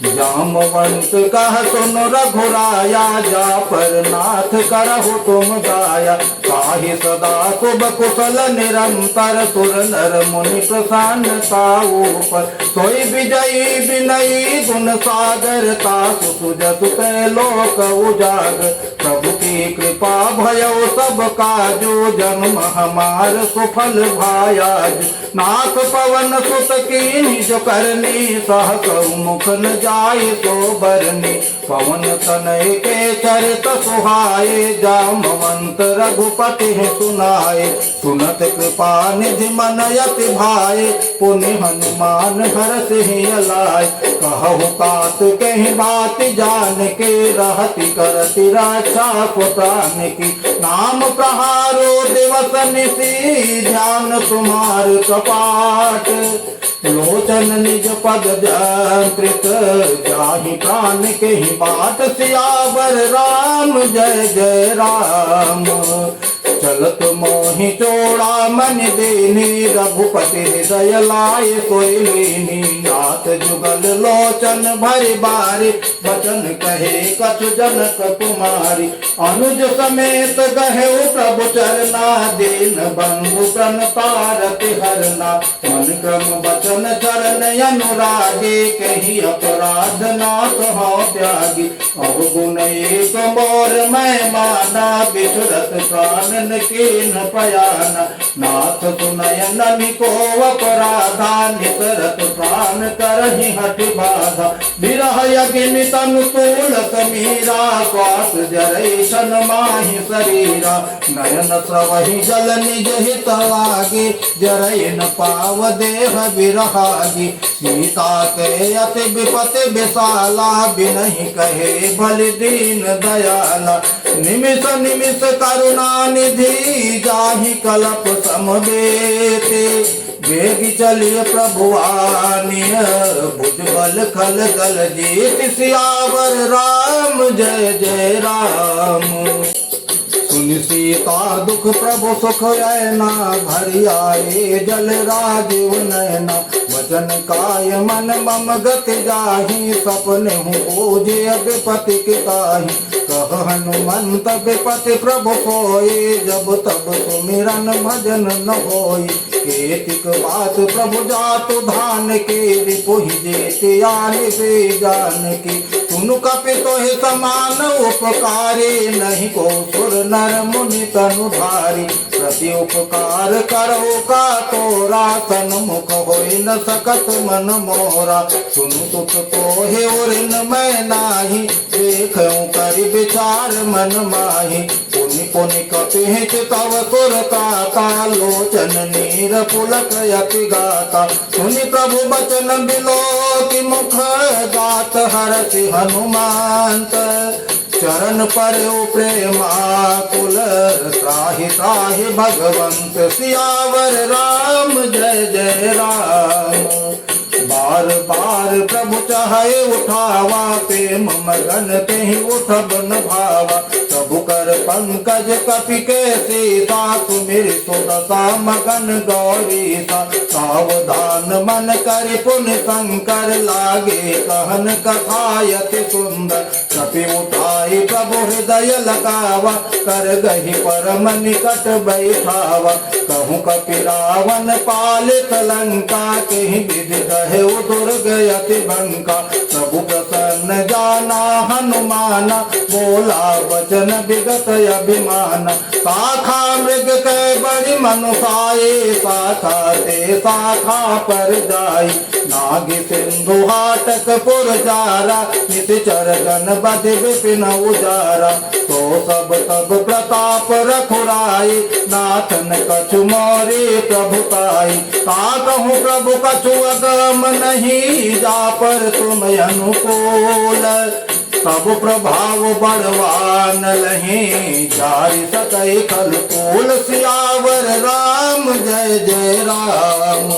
जामवंत कह सुन रघुराया, जा पर नाथ करहु तुम दाया। ताहि सदा शुभ कुशल निरंतर, सुर नर मुनि प्रसन्नता ऊपर। सोई विजयी विनयी गुण सागर, तासु सुजसु ते लोक उजागर। प्रभु की तुम्हारी कृपा भयो सब काजो, जन्म हमार सुफल भायाज। नाथ पवन सुत कीन्ही जो करनी, सहस मुख न जाय सो बरनी। पवन तनय के चरित सुहाए, जामवंत रघुपति सुनाए। सुनत कृपा निधि मन यति भाए, पुनि हनुमान हरष ही अलाय। कहु कात कहीं बात जान के, रहति करति रक्षा प्राण की। नाम प्रहारो दिवस निशि, ध्यान तुम्हार कपाट। लोचन निज पद जांकृत, जाहि प्राण के ही बाट। सियावर राम जय जय राम, चलत मोहि चोड़ा मन देनी। रघुपति हृदय लाय सोई लेनी, नाथ जुगल लोचन भरि बारी। बचन कहे कछु जनक कुमारी, अनुज समेत गहे प्रभु चरना। दीन बंधु प्रण तारक हरना, मन क्रम बचन चरण अनुरागे। कहीं अपराध नाथ हो त्यागी, अवगुण एक मोर मैं माना। बिछुरत प्राण के न पयाना, नाथ सुनय नमि को अपराधा। नितरत प्राण करहि हठ बाधा, विरह अग्नि तनु तूल समीरा। श्वास जरै सन माहि शरीरा, नयन स्रवहि जल निज हित लागे। जरै न पाव देह विरहागी, सीता के अति विपति विशाला। बिनहि कहे भलि दीन दयाला, निमिष निमिष करुणा निधि। जाहि कलप समवेते, वेग चलिए प्रभुआनिय। भुजबल खल दल जीत, सियावर राम जय जय राम। सुनि सीता दुख प्रभु सुख रैना, भरि आए जल राजीव नयना। वचन काय मन मम गति जाहि, सपने हूँ ओझे विपति के ताहि। कह हनुमंत विपति प्रभु सोए, जब तब सुमिरन भजन न होई। केतिक बात प्रभु जातु धान के, रिपुहि जेति आनि से जान की। सुनु कपि तोहि समान उपकारी, नहीं को सुर नर मुनि तनु धारी। प्रति उपकार करो का तोरा, सन्मुख होई न सकत मन मोरा। सुनु सुत तोहे उरिन मैं नाही, देखऊं करि विचार मन माही। पुनि पुनि कपिहित तव सुर काता, लोचन नीर पुलक यति गाता। सुनि प्रभु बचन बिलोकि मुख, गात हरषि हनुमांत। चरण पर प्रेमाकुल, त्राहि त्राहि भगवंत। सियावर राम जय जय राम। बार बार प्रभु चाहे उठावा, प्रेम मगन तेहि उठब न भावा। प्रभु कर पंकज कपि के सीता, सुमिर सुदशा मगन गौरीसा। सावधान मन करि पुनि शंकर, लागे कहन कथायति सुंदर। कपि उठाई प्रभु हृदय लगावा, कर गही परम निकट बैठावा। कहूँ कपि रावण पालित लंका, कहीं विधि कहे दुर्ग यति बंका। प्रभु प्रसन्न जाना हनुमाना, बोला वचन विगत अभिमान। शाखा मृग के बड़ी मनुषाए, शाखा ते शाखा पर जाई। नागी सिंधु हाटक पुर जारा, निश्चर गण बध विपिन उजारा। तो सब तब प्रताप रखुराई, नाथन कछु मोरी प्रभुताई। ता कहूँ प्रभु कछु अगम नहीं, जा पर तुम अनुकूल। तब प्रभाव बड़वान लही, जारि सकई खल तूल। सियावर राम जय जय राम।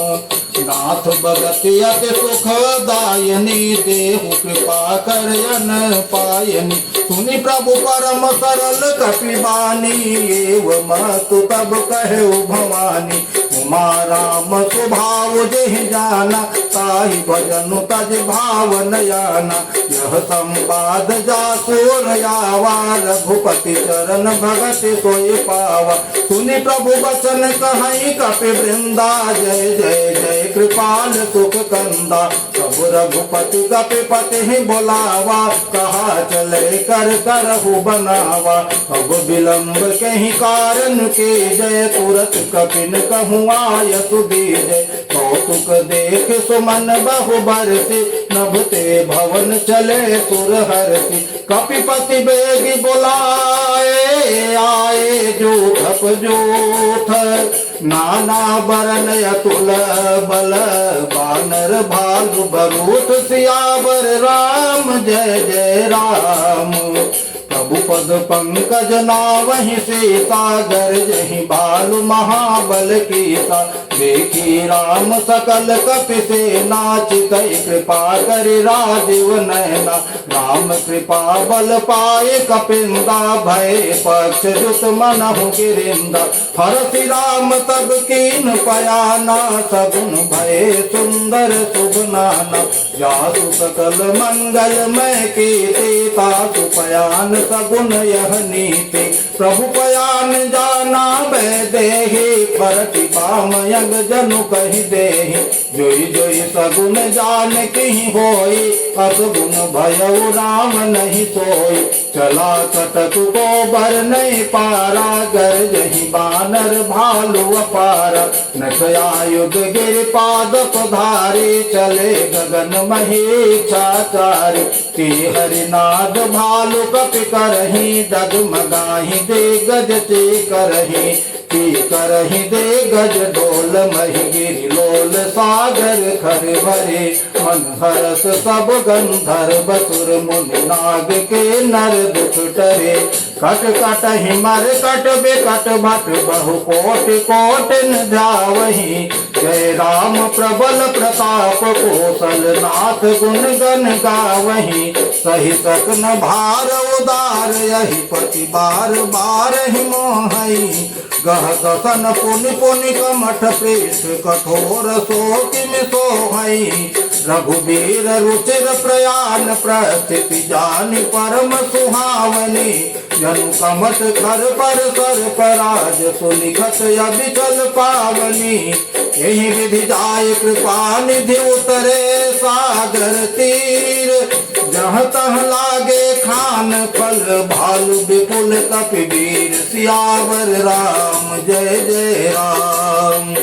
नाथ भगति अति सुख दायनी, देहु कृपा करयन पायनी। सुनि प्रभु परम सरल कपि बानी, एव महतु तब कहु भवानी। उमा राम स्वभाव जेहि जाना, ताहि भजनु तज भाव नयाना। यह संवाद जासुर आवा रघुपति चरण भगत सोई पावा। सुनि प्रभु वचन कहि कपि वृंदा जय जय जय कृपाल सुख कंदा। सब रघुपति कपि पति बोलावा कहा चले कर करहु बनावा। अब विलंब कहीं कारण के जय तुरत कपिन कहूँ आय सुबीजय। कौतुक देख सुमन बहु बरसी नभते भवन चले सुर हरसी। कपिपति बेगी बुलाए आए जूथ जूथ नाना बरन अतुल बल बानर भालु बरूथ सियावर राम जय जय राम। प्रभु पद पंकज नावहि सीता गरजहि भालु महाबल कीसा। देखी राम सकल कपि सेना चितहि कृपा करि राजीव नयना। राम कृपा बल पाए कपिंदा भय पक्ष जुत मनहु गिरिंदा। हरसि राम तब कीन पयाना सगुन भय सुंदर शुभ नाना। जासु सकल मंगल मय कीर्ति तासु पयान सगुन यह नीति। प्रभु पयान जाना वै देहि परति बामयंग जनु कहि देहि। जोई जोई सगुन जान कहि होई असगुन भयउ राम नहीं सोई। चला चटक को बर नहीं पारा गरजहि बानर भालु अपारा। नखया युग गिर पाद पधारे चले गगन महीक्षाचारी। ती हरिनाद भालु कपि करहि डगमगाहि दे गज ते करहि। ती करहि दे गज डोल महि गिरि लोल सागर खर भरे। मन हरस सब गंधर्व सुर मुनि नाग के नर दुख टरे। कट कटहि मर कट बेकट भट बहु कोट कोट न जावहि। जय राम प्रबल प्रताप कौशल नाथ गुण गण गावहि। सही सकन भार उदार यही पति बार बार ही मोहई। गह कसन पुनि पुनि कमठ प्रेष कठोर शोक में सोहई। रघुबीर रुचिर प्रयाण प्रस्थिति जानि परम सुहावनी। जनु कमठ कर पर सर पराज सुलिखत अबिचल पावनी। यही विधि जाय कृपा निधि उतरे सागर तीर। जहाँ तह लागे खान फल भालु विपुल कपिवीर। सियावर राम जय जय राम।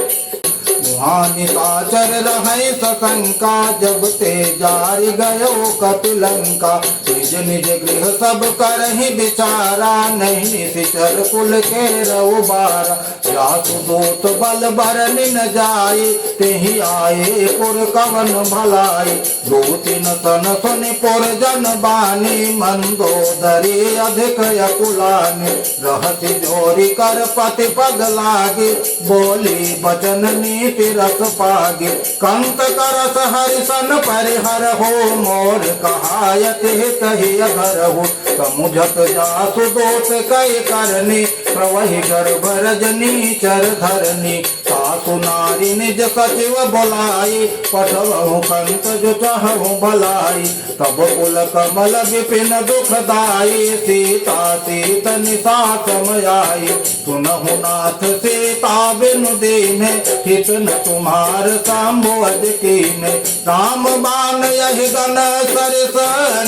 निशाचर रहै सशंका जब ते जारि गयो कपिलंका। निज निज गृह सब करहि विचारा नहीं निशिचर कुल के रऊ बारा। जासु दूत बल बरनि न जाई तेहि आए पुर कवन भलाई। दूतिन सन सुनि पुर जन बानी मंदोदरी अधिक यकुलानि। रहति जोरी कर पति पग लागे बोली बचन नीति रस पागे। कंत करस हरिसन परिहर हो मोर कहायत कही अगर हो। समुझत जासु दोष कई करनी प्रवहि गर्भ रजनी चर धरनी। सासु नारी निज सचिव बोलाई पठवहु कंत जो चाहु भलाई। तब कुल कमल विपिन दुखदाई सीता सीत निशा समयाई। सुनहु नाथ सीता बिनु दीन हित न तुम्हार संबोध कीन। राम बाण यही गण सरिस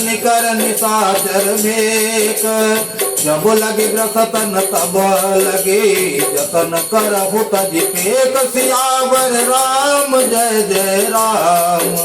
निकर निशाचर भेक। जब लगे ग्रसतन तब लगे जतन करहु तज पेक। सियावर राम जय जय राम।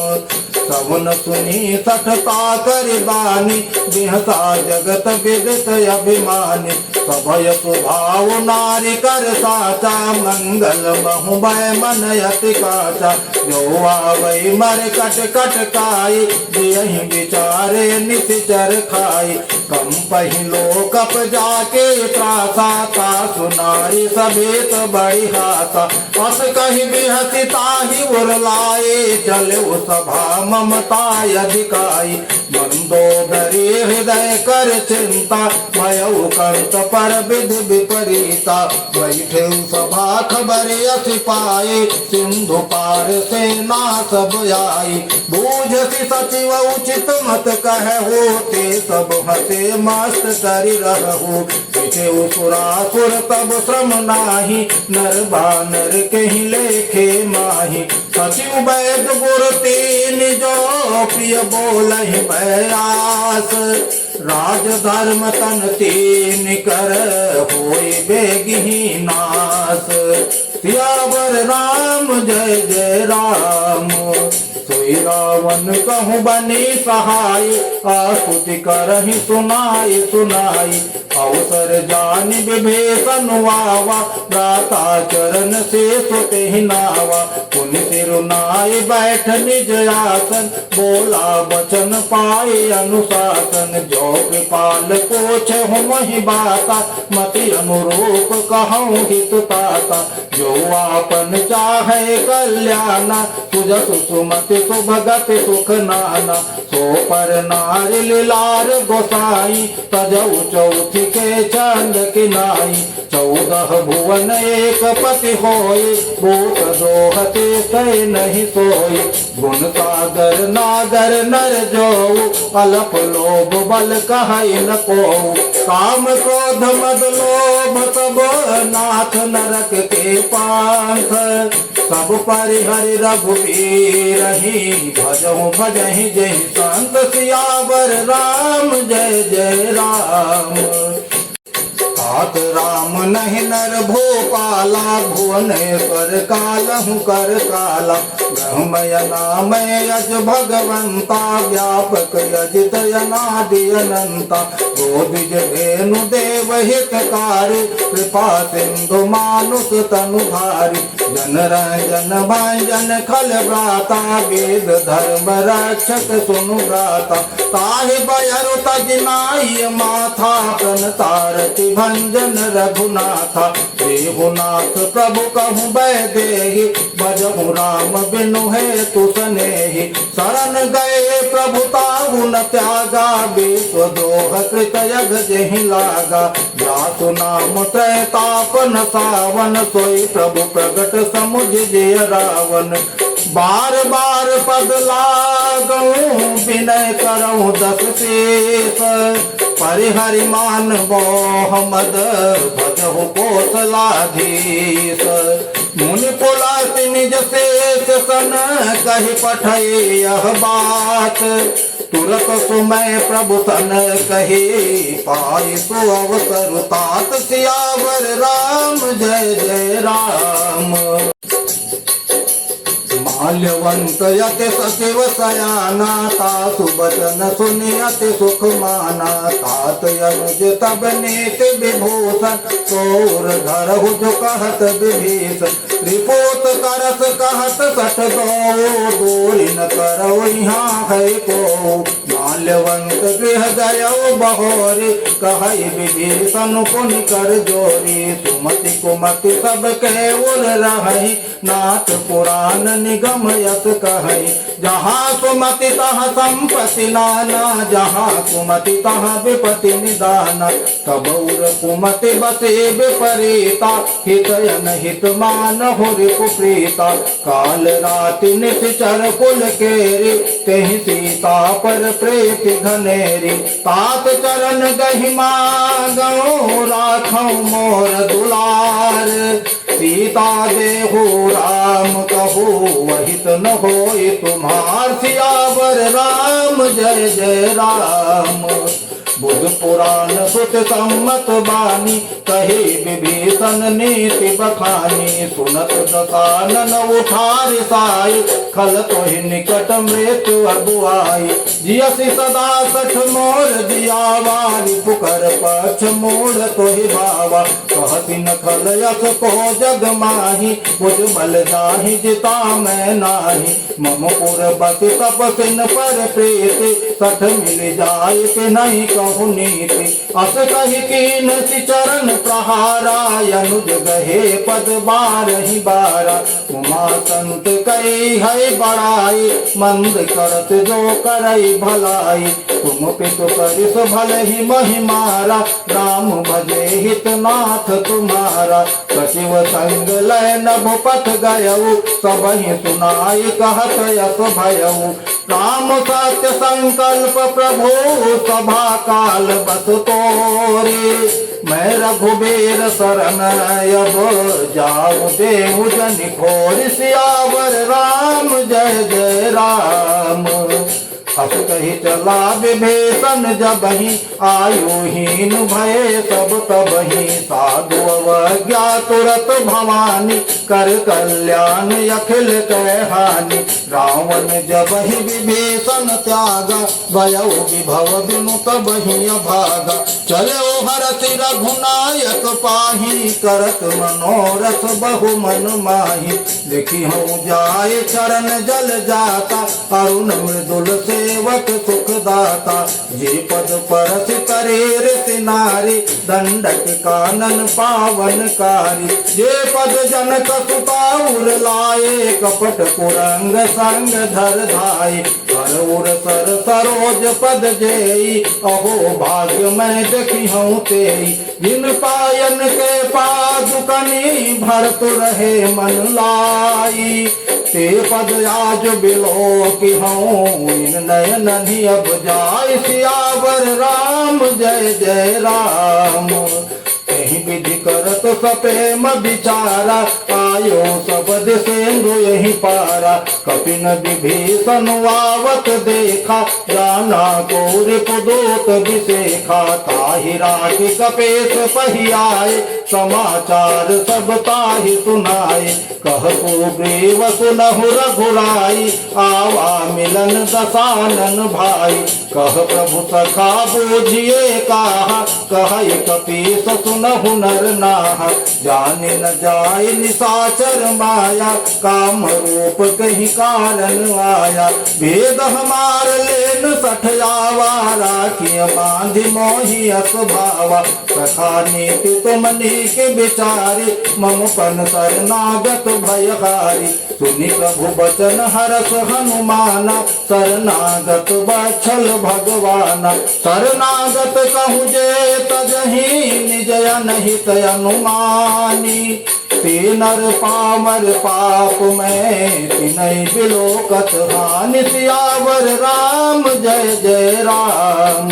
सवन सुनी सठता करि बानी बिहसा जगत विदित अभिमानी। सभय स्वभाव नारी कर साचा मंगल बहु भय मन अति काचा। जो आवै मर कट कट काई यही विचारे निशिचर खाई। कम पहिलो कप जाके त्रासा तासु नारी सभेत बड़ी हासा। अस कही बिहसी ताहि उर लाए चले सभा ममता अधिकाई। मंदोदरी हृदय कर चिंता, भयउ कंत पर विधि विपरीता। बैठे सभा खबर यश पाए, सिंधु पार सेना सब आई। बूझसी सचिव उचित मत कह होते, सब हसे मस्त करि रहु। सुरासुर तब श्रम नाही, नर बानर कहीं लेखे माही। सचिव वैद गुर तीन जो, प्रिय बोलहि बयास। राज धर्म तन तीन कर, होय बेगहि नास। सियावर राम जय जय राम, सोई रावण कहूँ बनी सहाय। आस्तुति करहि सुनाई सुनाई, अवसर जानि विभीषण आवा। भ्राता चरण से सुते नावा, पुनि सिरुनाई बैठ निज आसन। बोला वचन पाए अनुशासन, जो कृपाल पोछ हुमहि बाता। मति अनुरूप कहूँ हित ताता, जो आपन चाहे कल्याणा। सुजसु सुमति सुभगत सुख नाना, सो पर नारि लीलार गोसाई। तजऊ चौथी के चंद किनाई, 14 भुवन एक पति होय। भूत दोहते सै नहीं सोई, गुण सागर नागर नर जोऊ। अलप लोभ बल कहै न कोऊ, काम क्रोध मद लोभ सब नाथ। नरक के पांथ सब परिहरि रघुबीरहि, भजहु भजहि जय संत। सियावर राम जय जय राम। तात राम नहीं नर भोपाला, भुवनेश्वर कालहु कर काला। ब्रह्मय नाम यज भगवंता, व्यापक यजित अनादि अनंता। गोदिज धेनु देव हितकारी, कृपा सिंधु मानुष तनुधारी। जन रंजन भंजन खल व्राता, वेद धर्म रक्षक सुनु गाता। ताहि बयरु तजनाई माथा, प्रण तारति भंजन रघुनाथा। देहुनाथ प्रभु कहूँ वैदेही, भजहु राम बिनु हेतु सनेही। शरण गए प्रभु ताहु न त्यागा, विश्व दोह कृत यग जेहि लागा। जासु नाम त्रैतापन सावन, सोई प्रभु प्रगट समुझ जिय रावण। बार बार पद लागऊं, विनय करऊं दस शेष। परिहरि मान मोह मद, भजहु कौशलाधीश। मुनि पुलस्त निज शेष सन, कहि पठै यह बात। तुरत सुमय प्रभु सन कहे, पाई सो अवसर तात। सियावर राम जय जय राम। माल्यवंत यति सचिव सयाना, तासु बचन सुनि अति सुख माना। तात अनुज तब नीति विभूषण, तोर धरहु जो कहत विभीषण। रिपोत करस कहत सठ दो, दूरी न करौ यहाँ है को। माल्यवंत गृह गयो बहोरी, कहै विभीषण पुनि कर जोरी। सुमति कुमति सब केवल रहै, नाथ पुराण निगम यस कहै। जहाँ सुमति तहाँ संपत्ति नाना, जहाँ कुमति तहाँ विपत्ति निदाना। तबौर कुमति बसे विपरीता, हितयन हित मान हुरि कुप्रीता। काल राति निश्चर कुल केरी, तेहि सीता पर प्रीति घनेरी। तात चरण गहि मागऊं, राखऊं मोर दुलार। सीता देहु राम कहू, वहित न होई तुम्हार। सियावर राम जय जय राम। बुध पुराण सुत सम्मत बानी, कहे विभीषण नीति बखानी। सुनत दसानन उठार साई, खल तोहि निकट मृत्यु अगुआई। जियसि सदा सठ मोर दियावारी, पुकर पक्ष मोड़ तोहि भावा। कहति न खल यस को जग माही, बुझ बल जाहि जिता मैं नाही। मम पुर बस तपसिन पर प्रीति, सठ मिल जाय के नहीं कहो बहु नीति। अस कहि कीन सि चरण प्रहारा, अनुज गहे पद बारहि बारा। उमा संत कई है बड़ाई, मंद करत जो करई भलाई। तुम पितु करिस भले ही महिमारा, राम भजे हित नाथ तुम्हारा। सचिव संग लय नभ पथ गयऊ, सबहि सुनाई कहत यस भयऊ। राम सत्य संकल्प प्रभु सभा काल बस तोरे। मैं रघुबीर शरण अब जाऊं देहु जन घोर। सियावर राम जय जय राम। अस कही चला विभीषण जबहि, आयुहीन भये सब तबहि। साधु अवज्ञा तुरत भवानी, कर कल्याण अखिल कह हानि। रावण जबहि विभीषण त्यागा, भयउ विभव बिनु तबहि अभागा। चलो हरति रघुनायक पाहि, करत मनोरथ बहु मन माहि। देखी हूँ जाय चरण जल जाता, अरुण मृदुल सेवक सुख दाता। जे पद परस करे ऋषि नारी, दंडक कानन पावन कारी। जे पद जनक सुताउर लाए, कपट कुरंग संग धर धाये। हर सर सरोज पद जेई, अहो भाग्य मैं देखी हूँ तेई। जिन पायन के पादुकनी, भरत रहे मन लाई। ते पद आज बिलो की हूँ, इन नयन ही अब जाय। सियावर राम जय जय राम। यही विधि करत सप्रेम विचारा, आयो सबद सेंधु यही पारा। कपिन विभीषण आवत देखा, जाना को रिपुदूत विशेखा। ताहि राखि कपेश पहि आए, समाचार सब ताहि सुनाए। कह सुग्रीव सुनहु रघुराई, आवा मिलन दसानन भाई। कह प्रभु सखा बूझिए कहा, कह कपीस सुनहु नर नाहा। जाने न जाय निशाचर माया, काम रूप कहीं कारण आया। भेद हमार लेन सठयावा, राखिय बांधि मोहि अस भावा। सखा नीति तुम नीक विचारी, मम पन शरणागत भयहारी। सुनि प्रभु बचन हरस हनुमाना, शरणागत बछल भगवाना। शरणागत कहूँ जे तजहि, निज अनहित अनुमानी। ते नर पामर पाप में, तिनहि बिलोकत हानि। सियावर राम जय जय राम।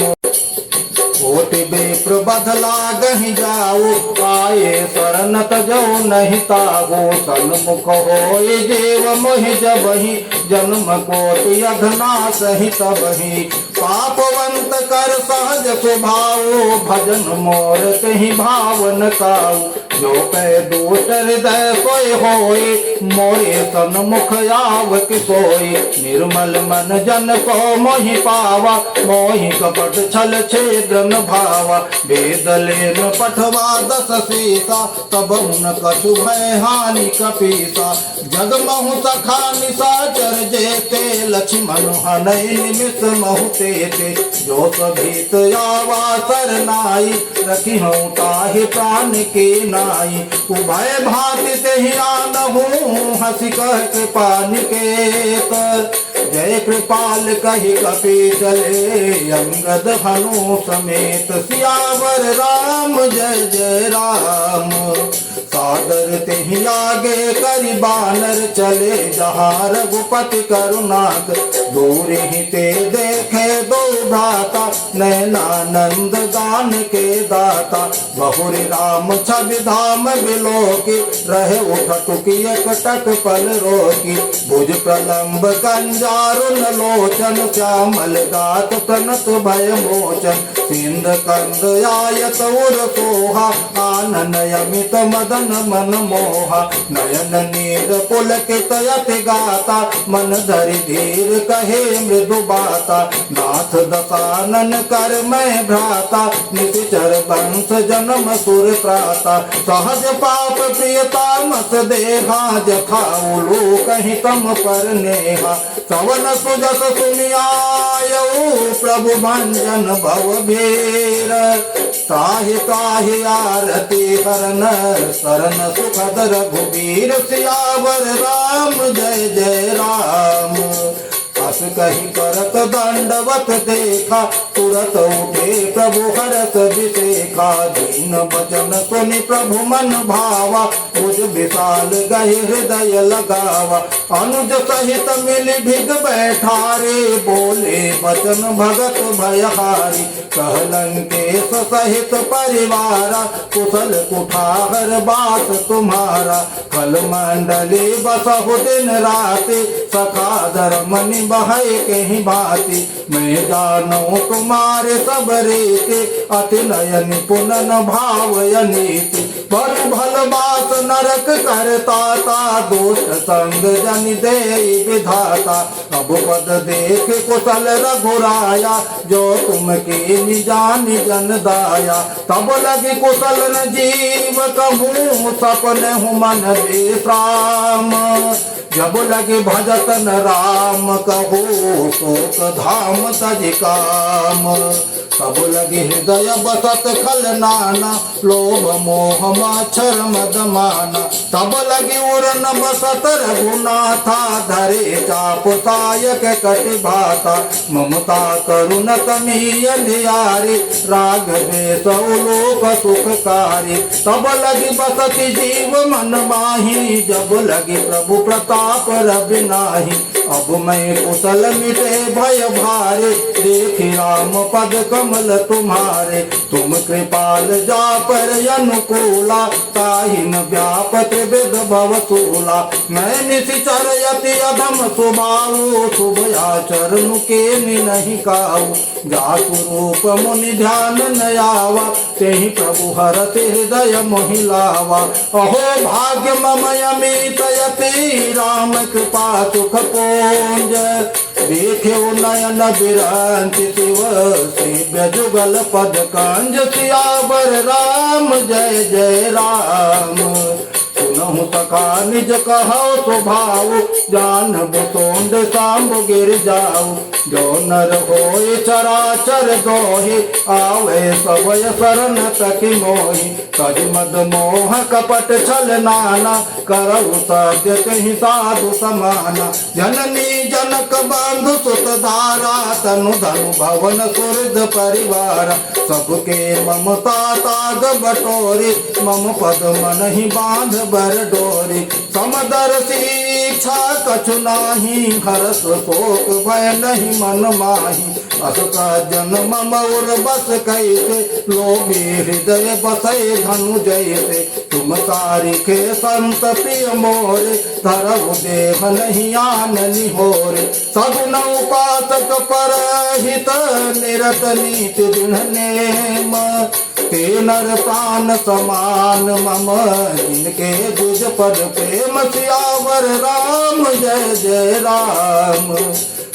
कोटि विप्र बदला गहि जाओ, आए शरण तजौ नहीं तागो। सन्मुख होय देव मोहि जबहि, जन्म कोटि अघनाश ही तबहि। पापवंत कर सहज स्वभाव, भजन मोर कहीं भावन काऊ। जो कह दूत हृदय सोय होय, मोरे सन्मुख आवक सोय। निर्मल मन जन को मोहि पावा, मोहि कपट छल छेदन भावा। वेद लेन पठवा दस सीसा, तब उन कछु भय हानि कपीसा। जगमहु सखा निशाचर जेते, लक्ष्मण हनय निमिष महु तेते। जो सभीत आवा सरनाई, रखी हूँ ताहि प्राण के नाई। उभय भांति तेहि आनहु, हंसी कह कृपा निकेत। जय कृपाल कहि कपि चले, अंगद हनु समेत। सियावर राम जय जय राम। सादर तेहि आगे करि बानर चले, जहाँ रघुपति करुणाक। दूर ही ते देखे दो भ्राता, नैनानंद दान के दाता। बहुरी राम छवि धाम बिलोकी, रहे उठटुकी एक टक पल रोकी। भुज प्रलंब कंजारुन लोचन, श्यामल गात प्रणत भय मोचन। सिंध कंद आयत उर सोहा, आनन अमित मदन मन मोहा। नयन नीर पुलकित यति गाता, मन धरि धीर कहे मृदु बाता। नाथ दशानन कर मैं भ्राता, निशिचर वंश जन्म सुर त्राता। सहज पाप प्रियता मत देहा, जथा उलू कहीं तम पर नेहा। सवन सुजस सुनियायऊ प्रभु भंजन भव भेर, ताहि ताहि आरती हरन शरण सुखद रघुबीर। सियावर राम जय जय राम। हस कही करत दंडवत देखा, तुरत उठे प्रभु हरस विशेखा। दीन वचन सुनि प्रभु मन भावा, मुझ विशाल गहि हृदय लगावा। अनुज सहित मिल भिग बैठा रे, बोले वचन भगत भयहारी। कहलंकेश सहित परिवारा, कुशल कुठार बात तुम्हारा। फल मंडली बसहु दिन राति, सखा धर्मनि बहै कहीं भांति। मैं जानू तुम्हारे सब रीति, अति नयन पुनन भावय नीति। बरु भल बात नरक करता ता, दोष संग जन दे विधाता। अब पद देख कुशल रघुराया, जो तुम की निजानि जन दाया। तब लगी कुशल न जीव कहूँ, सपन हूँ मन विश्राम। जब लगे भजतन राम कहो, शोक धाम तज काम। तब लगे हृदय बसत खल नाना, लोभ मोह माच्छर मद माना। तब लगे उरन बसत रघुनाथा, धरे चाप सायक कटि भाता। ममता करुण तमीय धियारी, राघवे सौलोक सुखकारी। तब लगी बसति जीव मन माही, जब लगी प्रभु प्रताप रवि नाही। अब मैं कुशल मिटे भय भारे, देखी राम पद कमल तुम्हारे। तुम कृपाल जा पर अनुकूला, ताहि न व्यापत विद भवतूला। मैं निशिचर यति अधम स्वभाव, शुभ आचरण के नहीं काऊ। जातु रूप मुनि ध्यान न आवा, तेहि प्रभु हरत हृदय मोहिलावा। अहो भाग्य मम अमित यति, राम कृपा सुख पुंज। देखे नयन बिरंति शिव, सेव्य जुगल पद कंज। सियावर राम जय जय राम। सुनहु सखा निज कहौ स्वभाव, जानबु सोंड सांब गिर जाऊ। जो नर होय चराचर दोहि, आवे सबय शरण तकी मोहि। कज मद मोह कपट छल नाना, करहु सत्य कहि साधु समाना। जननी जनक बंधु सुत धारा, तनु धनु भवन सुहृद परिवार। सबके ममता ताग बटोरी, मम पद मन ही बांध बर डोरी। समदर्शी इच्छा कछु नाही, हरस शोक भय नहीं मन माही। अस जन मम उर बस कैसे, लोभी हृदय बसै धनु जैसे। तुम तारिखे संत प्रिय मोरे, धरहु देह नहीं आन निहोरे। सगुन उपासक परहित, निरत नीति दृढ़ नेम। ते नर प्राण समान मम, जिनके द्विज पद प्रेम। सियावर राम जय जय राम।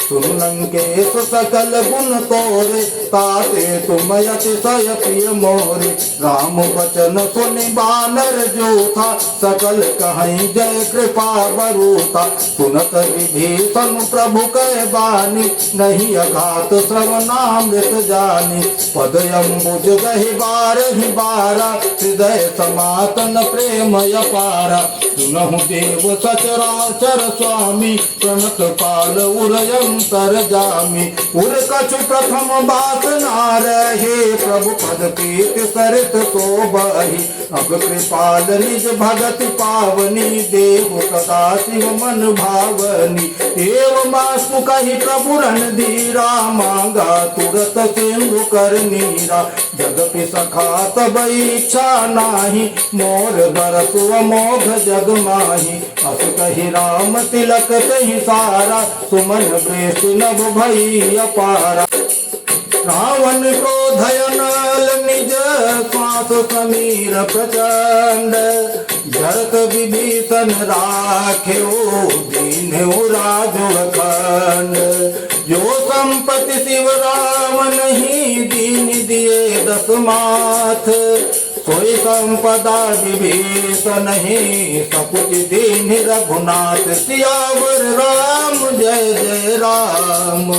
सुन लंकेश सकल गुण तोरे, ताते तुम अतिशय प्रिय मोरे। राम वचन सुनि बानर जोथा, सकल कहीं जय कृपा बरूथा। सुनत विभीषण प्रभु कह बानी, नहीं अघात श्रवणामृत जानी। पद अम्बुज गहि बारहि बारा, हृदय समातन प्रेम अपारा। सुनहु देव सचराचर स्वामी, प्रणत पाल उरयंतर जामी। उर कछु प्रथम बात ना रहे, प्रभु पद पीत सरित शोभहि। अब कृपाल निज भगत पावनी, देहु सदा शिव मन भावनी। एव मासु कहि प्रभु रणधीरा, मांगा तुरत सिंधु कर नीरा। जगति सखा तब इच्छा नाही, मोर बरसु अमोघ जग माही। अस कहि राम तिलक कहि सारा, सुमन वृष्टि नभ भई अपारा। रावण क्रोधयनल निज, श्वास समीर प्रचंड। जरत विभीषण राख्यो, दीन्हु राजु अखंड। जो संपत्ति शिव राम नहीं, दिए 10 माथ। कोई संपदा विभीषण नहीं, सकुच दीन रघुनाथ। सियावर राम जय जय राम।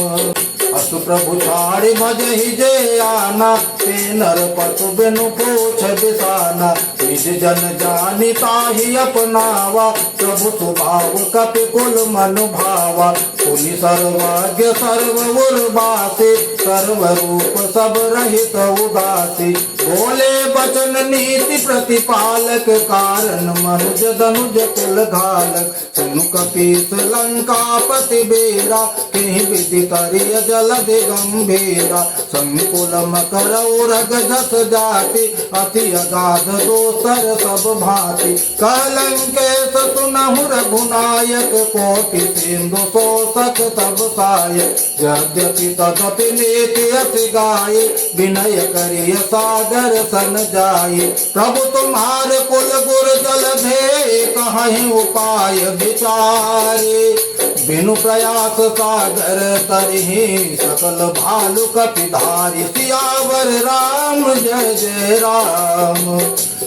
असु प्रभु छाड़ भजहि जे आना, ते नर पशु बिनु पूछ बिसाना। निज जन जानि ताहि अपनावा, प्रभु स्वभाव कपि कुल मन भावा। पुनि सर्वज्ञ सर्व उर्वासी, सर्व रूप सब रहित उदासी। बोले बचन नीति प्रतिपालक, कारण मनुज धनुज कुल घालक। सुनु कपीस लंकापति बेरा, कहीं विधि तरिय जलद गंभीरा। संकुल मकर रग झस जाति, अति अगाध दोसर सब भांति। कलंकेश सुनहु रघुनायक, कोटि सिंधु शोषक तब सायक। यद्यपि तदपि नीति अति गाये, विनय करिय सागर सन जाये। प्रभु तुम्हारे कुल गुर जल भे, कहीं उपाय विचारे। बिनु प्रयास सागर तरहि, सकल भालु कपिधारी। सियावर राम जय जय राम।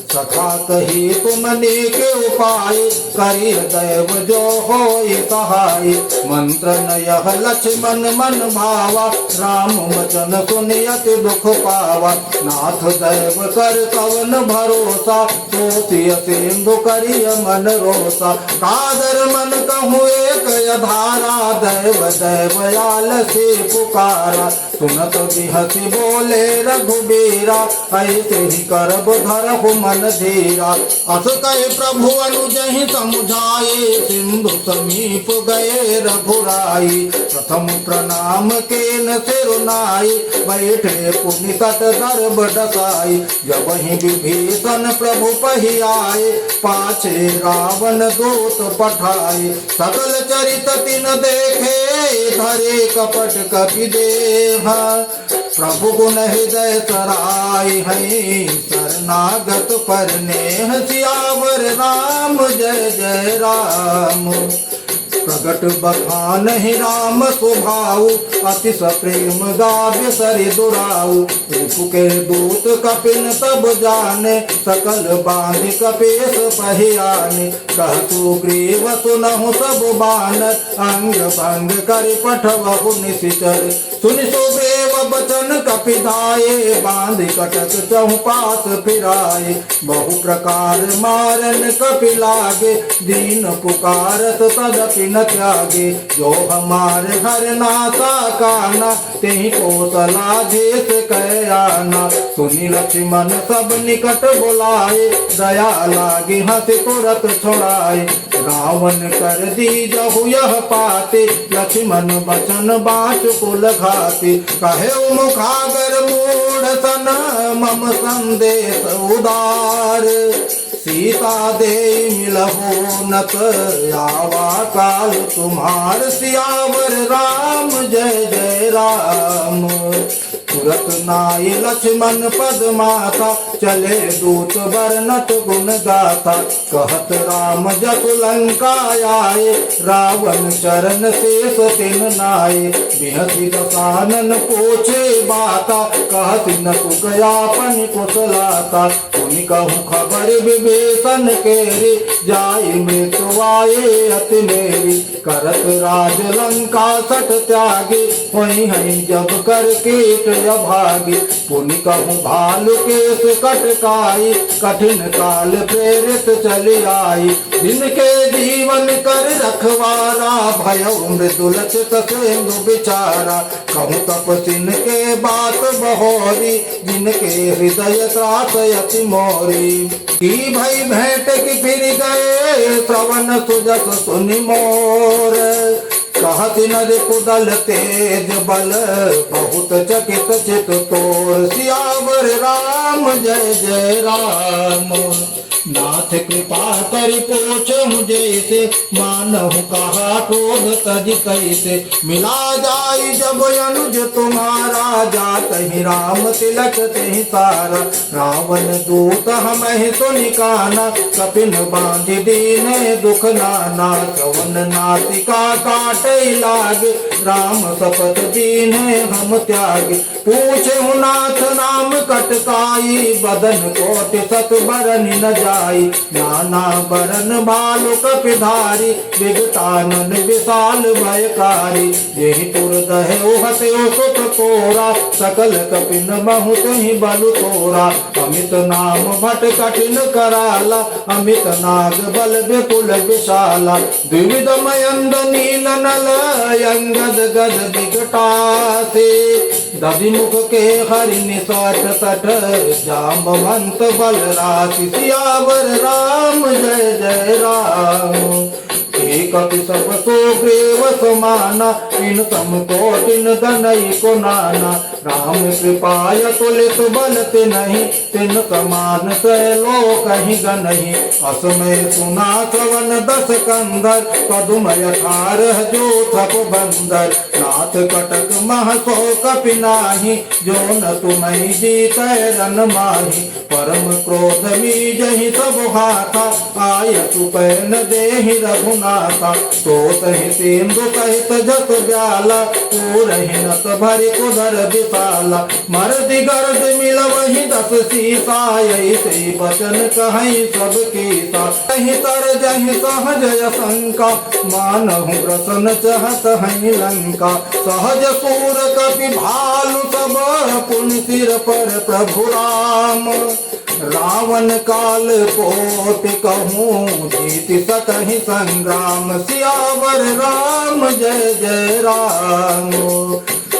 सखा कही तुम के उपाय, करिय दैव जो होय सहाय। मंत्र नयह लक्ष्मण मन भावा, राम वचन सुनियति दुख पावा। नाथ दैव कर कवन भरोसा, सोचिय सिंधु करिय मन रोसा। कादर मन कहूँ एक धारा, दैव दैवयाल से पुकारा। सुनत बिहसी बोले रघुबीरा, ऐसे ही करब धरहु मन धीरा। अस कहे प्रभु अनुजहि समुझाए, सिंधु समीप गए रघुराई। प्रथम प्रणाम केन सिरुनाई, बैठे पुनि तट दर्भ डसाई। जब ही विभीषण प्रभु पहि आए, पाछे रावण दूत पठाए। सकल चरित तिन देखे, धरे कपट कपि देह। प्रभु गुण हृदय सराय है, शरणागत पर नेह। सियावर राम जय जय राम। प्रगट बखान ही राम स्वभाव, अतिश प्रेम गाव्य सरि दुराऊ। रूप के दूत कपिन तब जाने, सकल बांधि कपीस पहियाने। कहतु ग्रीव सुनहु सब बानर, अंग भंग कर पठवहु निशिचर। सुनि सुग्रीव बचन कपिधाये, बांधि कटक चहुपास फिराए। बहु प्रकार मारन कपि लागे, दीन पुकारत तदपि न त्यागे। जो हमारे हर नासा काना, तेहि कोसला देश कह आना। सुनि लक्ष्मण सब निकट बुलाए, दया लागी हंस तुरत छुड़ाए। रावण कर दी जहु यह पाते, लक्ष्मण बचन बाँच कुल घाते। कहे मुखागर मूढ़ सन, मम संदेश उदार। सीता दे मिलहु नत, आवा काल तुम्हार। सियावर राम जय जय राम। तुरत नाई लक्ष्मण पद माथा, चले दूत वर्णत गुण गाथा। कहत राम जसु लंका आए, रावण चरण शेष तिन नाये। बिहसी दसानन पूछे बाता, कहति न सुखयापन कुशलाता। सुनि कहूँ खबर विभीषण केरी, जाई मृत्यु आए अति मेरी। करत राज लंका सठ त्यागी, होई हई जब कर कीट भागी। पुनि कहूँ भालु केश कटकाई, कठिन काल प्रेरित चली आई। जिनके जीवन कर रखवारा, भयउ मृदुलचित सेंदु बिचारा। कहूँ तपसिन के बात बहोरी, जिनके हृदय त्रास यति मोरी। की भई भेंट की फिर गए, श्रवण सुजस सुनि मोर। कहति नर कुदल तेज बल, बहुत चकित चित तोर। सियावर राम जय जय राम। नाथ कृपा करि पोछहु जैसे, मानहु कहा क्रोध तज कैसे। मिला जाई जब अनुज तुम्हारा, जात ही राम तिलक तेहि सारा। रावण दूत हमहि सुनि काना, कपिन बांधि दीने दुख नाना। श्रवण नासिका काटे लागे, राम शपथ दीने हम त्यागे। पूछे नाथ नाम कटकाई, बदन कोट सत बरन न जाई। नाना बरन भालु कपिधारी, विगतानन विशाल भयकारी। यही पुर दहे हते सुत तोरा, सकल कपिन बहुत ही बलु तोरा। अमित नाम भट कठिन कराला, अमित नाग बल विपुल विशाला। द्विविध मयंद नील नल, अंगद गद विकटासे। दधिमुख के हरिनि सठ सठ, जाम्बवंत बलराशि। सियावर राम जय जय राम। एक कपि सब सुग्रीव समाना, इन सम कोटिन दनई को नाना। राम कृपाय तुलित बलत नहीं, तिन समान सैलो कहीं गनहि। असमय सुना श्रवण दस कंधर, पदुमय 18 जो थप बंदर। नाथ कटक महसो कपि नाही, जो न तुम्हें जीत रन माही। परम क्रोध मीजहि सब हाथा, आय सुपैन देहि रघुनाथा। तो सहि सिंधु सहित जस ब्याला, पूरहि नत भरि कुदर विशाला। मर्दि गर्द मिलवहि 10 सीसा, ऐसे वचन कहि सब कीसा। कहि तर जहि सहज शंका, मानहु ग्रसन चहत हैं लंका। सहज सूर कपि भालु सब, पुनि सिर पर प्रभु राम। रावण काल कोट कहूँ, जीति सकहि संग्राम। सियावर राम जय जय राम।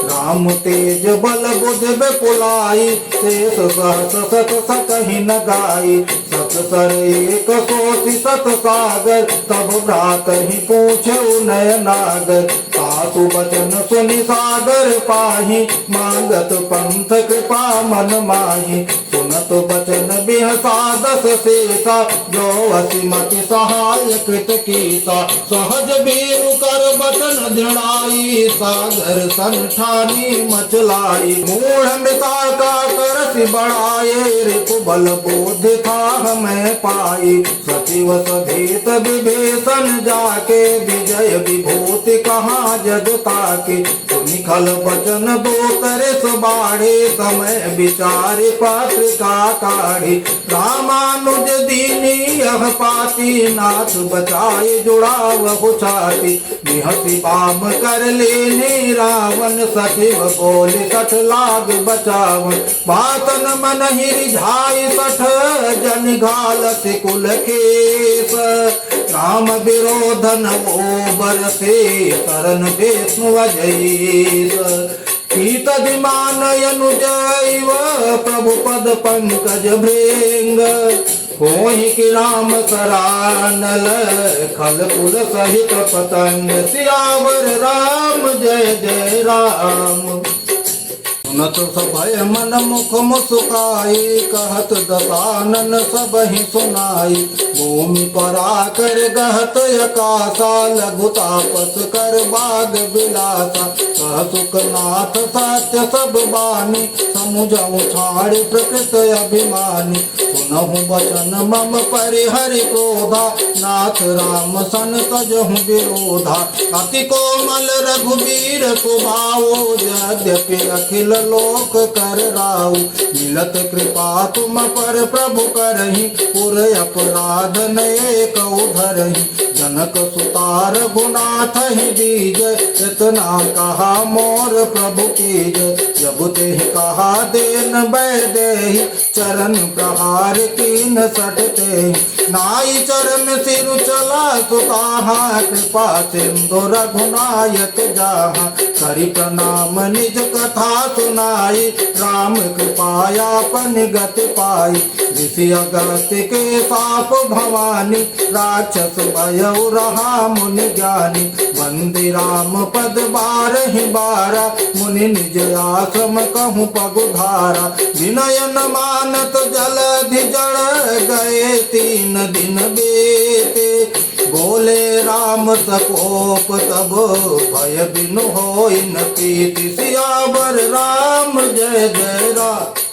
राम तेज बल बुध विपुलाई, शेष सहस सत सकहि न गाई। सत सर एक सोति सत सागर, तब भ्रात ही पूछे नय नागर। सासु बचन सुनि सागर पाही, मांगत पंथ कृपा मन माही। सुनत बचन बिहसा 10 शेषा, जो असिमति सहाय कृत कीसा। सहज बीरु कर बचन दृढ़ाई, सागर सन ठानी मचलाई। मूढ़ मृता का करसि बढ़ाए, रिपु बल बोध था हमें पाई। सचिव सभेत विभीषण जाके, विजय विभूति कहाँ जगता के। निखल बचन दो तरस बाढ़े, समय विचारे पत्रिका काढ़े। रामानुज दीनी यह पाती, नाथ बचाए जुड़ाव छाती। निहति बाम कर लेने रावण, सचिव बोले 60 लाग बचावन। बातन मन ही रिझाई 60, जन घालत कुल केस। राम विरोधन वो बरसे, शरण विष्णु अजय। कीत विमान अनुजैव, प्रभु पद पंकज भृंग। होहि कि राम सरानल, खल कुल सहित पतंग। सियावर राम जय जय राम। सुनत सभय मन मुख मुस्काई, कहत दसानन सब ही सुनाई। भूमि पराकर गहत अकाशा, लघु तापस कर बाग विलासा। कह सुखनाथ सत्य सब बानी, समुझऊ छाड़ प्रकृत अभिमानी। सुनहु बचन मम परिहरि क्रोधा, नाथ राम सन तजहु विरोधा। अति कोमल रघुवीर स्वभाव, यद्यपि अखिल लोक कर राउ। मिलत कृपा तुम पर प्रभु करहि, पुर अपराध नये कउ धरहि। जनक सुता रघुनाथ ही बीज, इतना कहा मोर प्रभु कीज। जब तेहि कहा देन बैर देहि, चरण प्रहार कीन सटते। नाई चरण सिरु चला सुताहा, कृपा सिंधु रघुनायक जाहा। करि प्रणाम निज कथा सुनाई, राम कृपायापन गति पाई। ऋषि अगस्त्य के साप भवानी, राक्षस भयउ रहा मुनि ज्ञानी। वंदे राम पद 12 बारा, मुनि निज आश्रम कहूँ पगुधारा। विनय न मानत जलधि जड़ गए, 3 दिन बेते। बोले राम सकोप तब, भय बिनु होई न प्रीति। सियावर राम जय जय राम।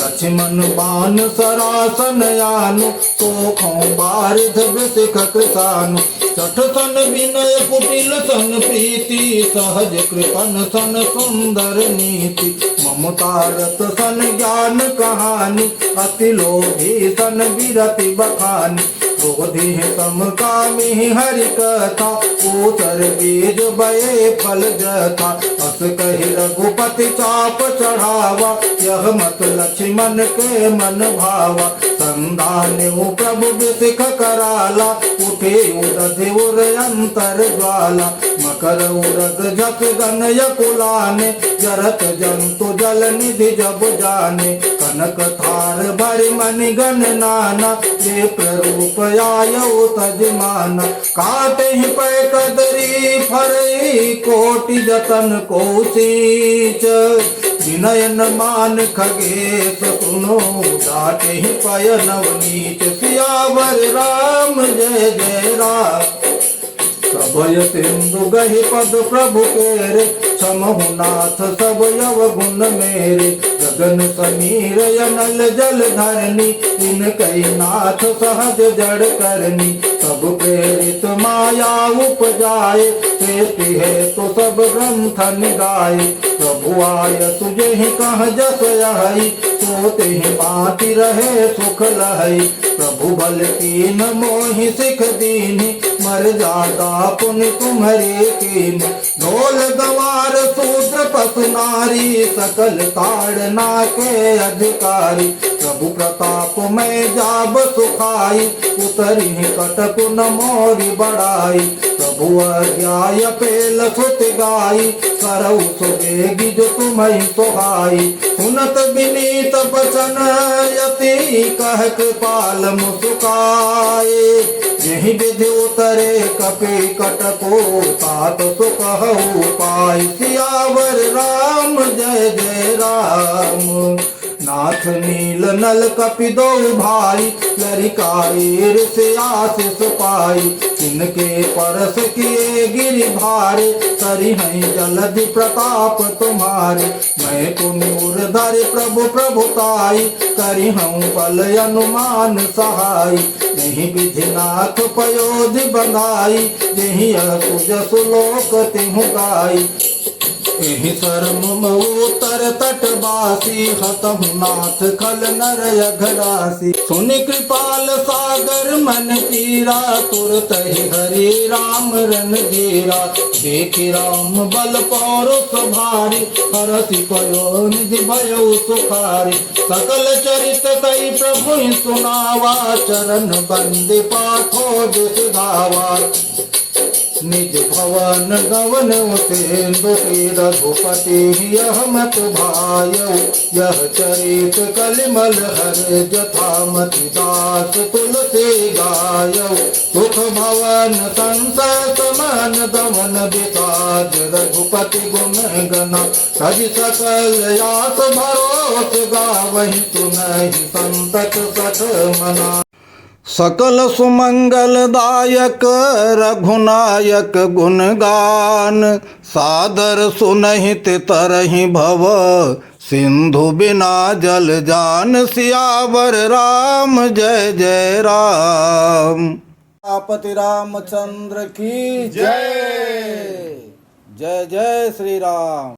लक्ष्मण बान सरासन यानु, सोखों बारिध वृषिक कृतानु। चठ सन विनय कुटिल सन प्रीति, सहज कृपन सन सुंदर नीति। ममता रत सन ज्ञान कहानी, अति लोभी सन विरति बखानी। क्रोधी समकामी हरि कथा, ऊसर बीज बये फल जथा। अस कहि रघुपति चाप चढ़ावा, यह मत लक्ष्मण के मन भावा। संधान्यु प्रभु बिसिख कराला, उठे उदधि उर अंतर ज्वाला। मकर उरग झक गनय कुलाने, जरत जंतु जल निधि जब जाने। कनक थार भरि मणि गण नाना, वे प्ररूप आयौ तजमाना। काटे ही पै कदरी फरई, कोटि जतन को सींच। विनयन मान खगेश सुनो, डाटे ही पय नवनीत। सियावर राम जय जय राम। प्रभय सिंधु गहि पद प्रभु केरे, समहु नाथ सब यव गुण मेरे। गगन समीर अनल जल धरनी, इनकई नाथ सहज जड़ करनी। सब प्रेरित माया उपजाए, सेति है तो सब ग्रंथन गाए। प्रभु आय तुझे ही कह जस यही, सोते ही बाती रहे सुख लहई। प्रभु बल कीन मोहि सिख दीनी, मर जादा पुण्य तुम्हारे कीन। ढोल गवार शूद्र पशु नारी, सकल ताड़ना के अधिकारी। प्रभु प्रताप में जाब सुखाई, उतरी कटक न मोरी बढ़ाई। प्रभु अज्ञाय पेल सुत गाई, करऊ सुबेगी जो तुम्हें सुहाई। सुनत विनीत बचन यति, कह कृपाल मुस्काए। यही विधि उतरे कपि कटको, तात सुकहु पाई। सियावर राम जय जय राम। नाथ नील नल कपि दो भाई, लरिकाई ऋषि आशीष पाई। इनके परस किए गिरि भारे, तरि हैं जलधि प्रताप तुम्हारे। मैं पुनूर धरि प्रभु प्रभुताई, करि हूँ बल अनुमान सहाय। नहीं विधि नाथ पयोधि बंधाई, जेहि असुज सुलोक तिहु गाई। एहि शर्म उत्तर तटवासी, हतहु नाथ खल नर अघरासी। सुनि कृपाल सागर मन पीरा, तुरत ही हरि राम रणधीरा। देखि राम बल पौरुष भारी, हरषि पयो निधि भयो सुखारी। सकल चरित कई प्रभु सुनावा, चरण बंदि पाठो दिस धावा। निज भवन गवन उसेंदु, रघुपति यह मत भायौ। यह चरित कलिमल हर, जथामति दास तुलसी गायौ। सुख भवन संसय समान दमन विषाद, रघुपति गुण गना। सज सकल यास भरोस, गावहि सुनहि संतत सठ मना। सकल सुमंगलदायक रघुनायक गुणगान, सादर सुनहित तरहि भव सिंधु बिना जल जान। सियावर राम जय जय राम। आपति रामचंद्र की जय। जय जय श्री राम।